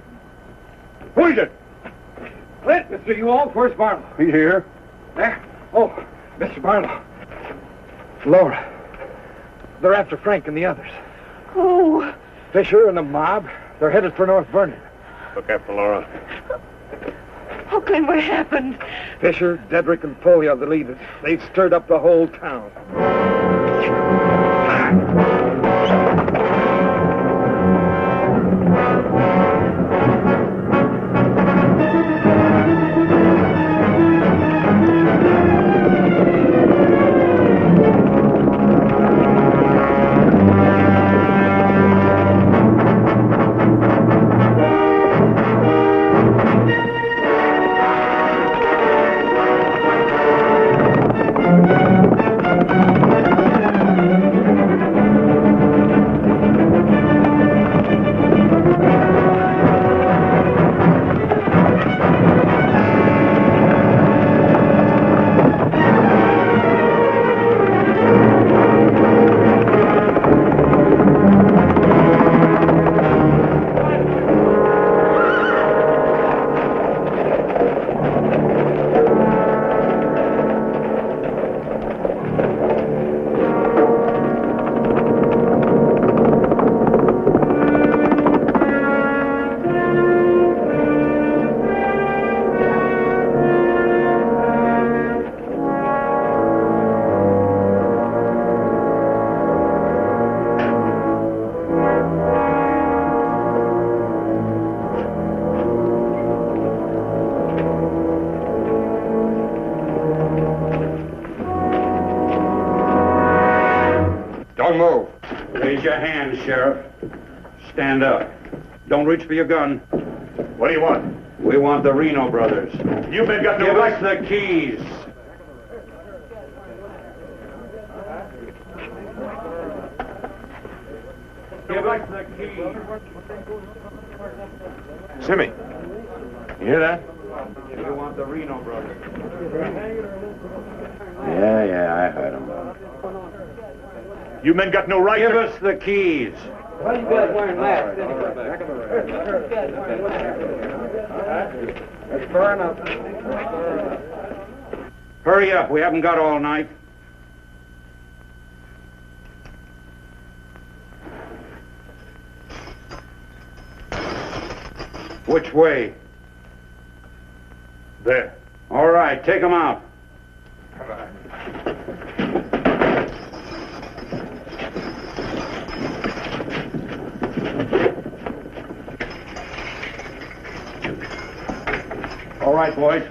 Who is it? Clint, Mr. Ewald, where's Barlow? He here. There? Oh, Mr. Barlow. Laura, they're after Frank and the others. Oh. Fisher and the mob, they're headed for North Vernon. Look after Laura. Oh, Glenn, what happened? Fisher, Dedrick, and Foley are the leaders. They've stirred up the whole town. Don't move. Raise your hands, Sheriff. Stand up. Don't reach for your gun. What do you want? We want the Reno Brothers. You men got no Give right. us the keys. Give us the keys. Simeon, you hear that? We want the Reno Brothers. Yeah, I heard him. You men got no right. Give us the keys. Why are you guys wearing masks anyway? That's far enough. Hurry up. We haven't got all night. Which way? There. All right, take them out. All right, boys.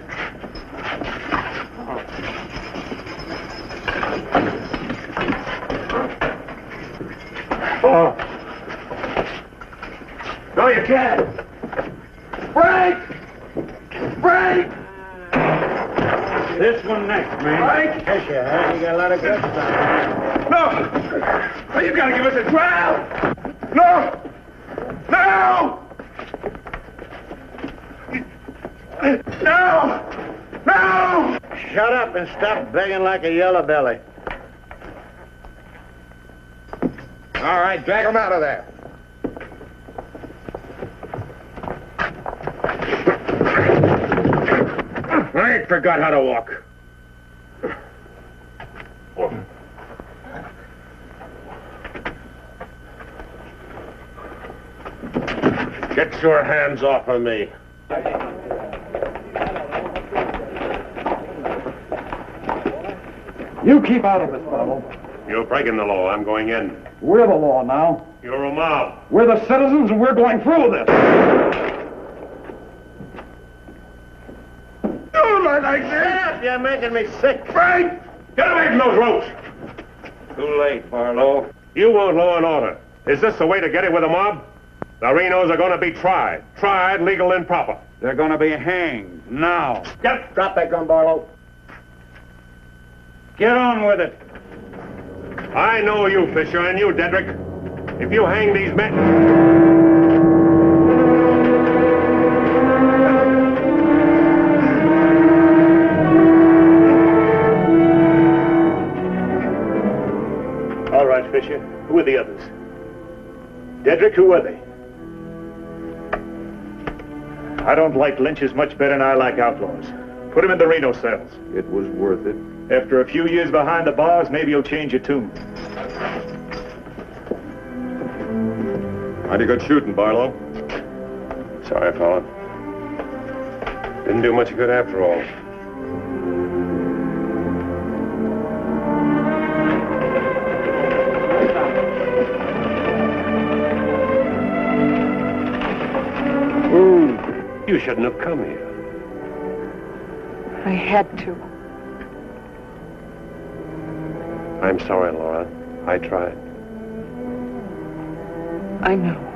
Oh. No, you can't. Frank! Frank! This one next, man. Frank! Yes, you have. You got a lot of guts on. No! No, you gotta give us a trial! No! No! No! No! Shut up and stop begging like a yellow belly. All right, drag him out of there. I ain't forgot how to walk. Get your hands off of me. You keep out of it, fellow. You're breaking the law. I'm going in. We're the law now. You're a mob. We're the citizens, and we're going through with this. You look like that! You're making me sick. Frank! Get away from those ropes! Too late, Barlow. You want law and order. Is this the way to get it with a mob? The Renos are going to be tried. Tried, legal, and proper. They're going to be hanged now. Drop that gun, Barlow. Get on with it. I know you, Fisher, and you, Dedrick. If you hang these men... All right, Fisher. Who are the others? Dedrick, who are they? I don't like lynches much better than I like outlaws. Put him in the Reno cells. It was worth it. After a few years behind the bars, maybe you'll change your tune. Mighty good shooting, Barlow. Sorry, fella. Didn't do much good after all. You shouldn't have come here. I had to. I'm sorry, Laura. I tried. I know.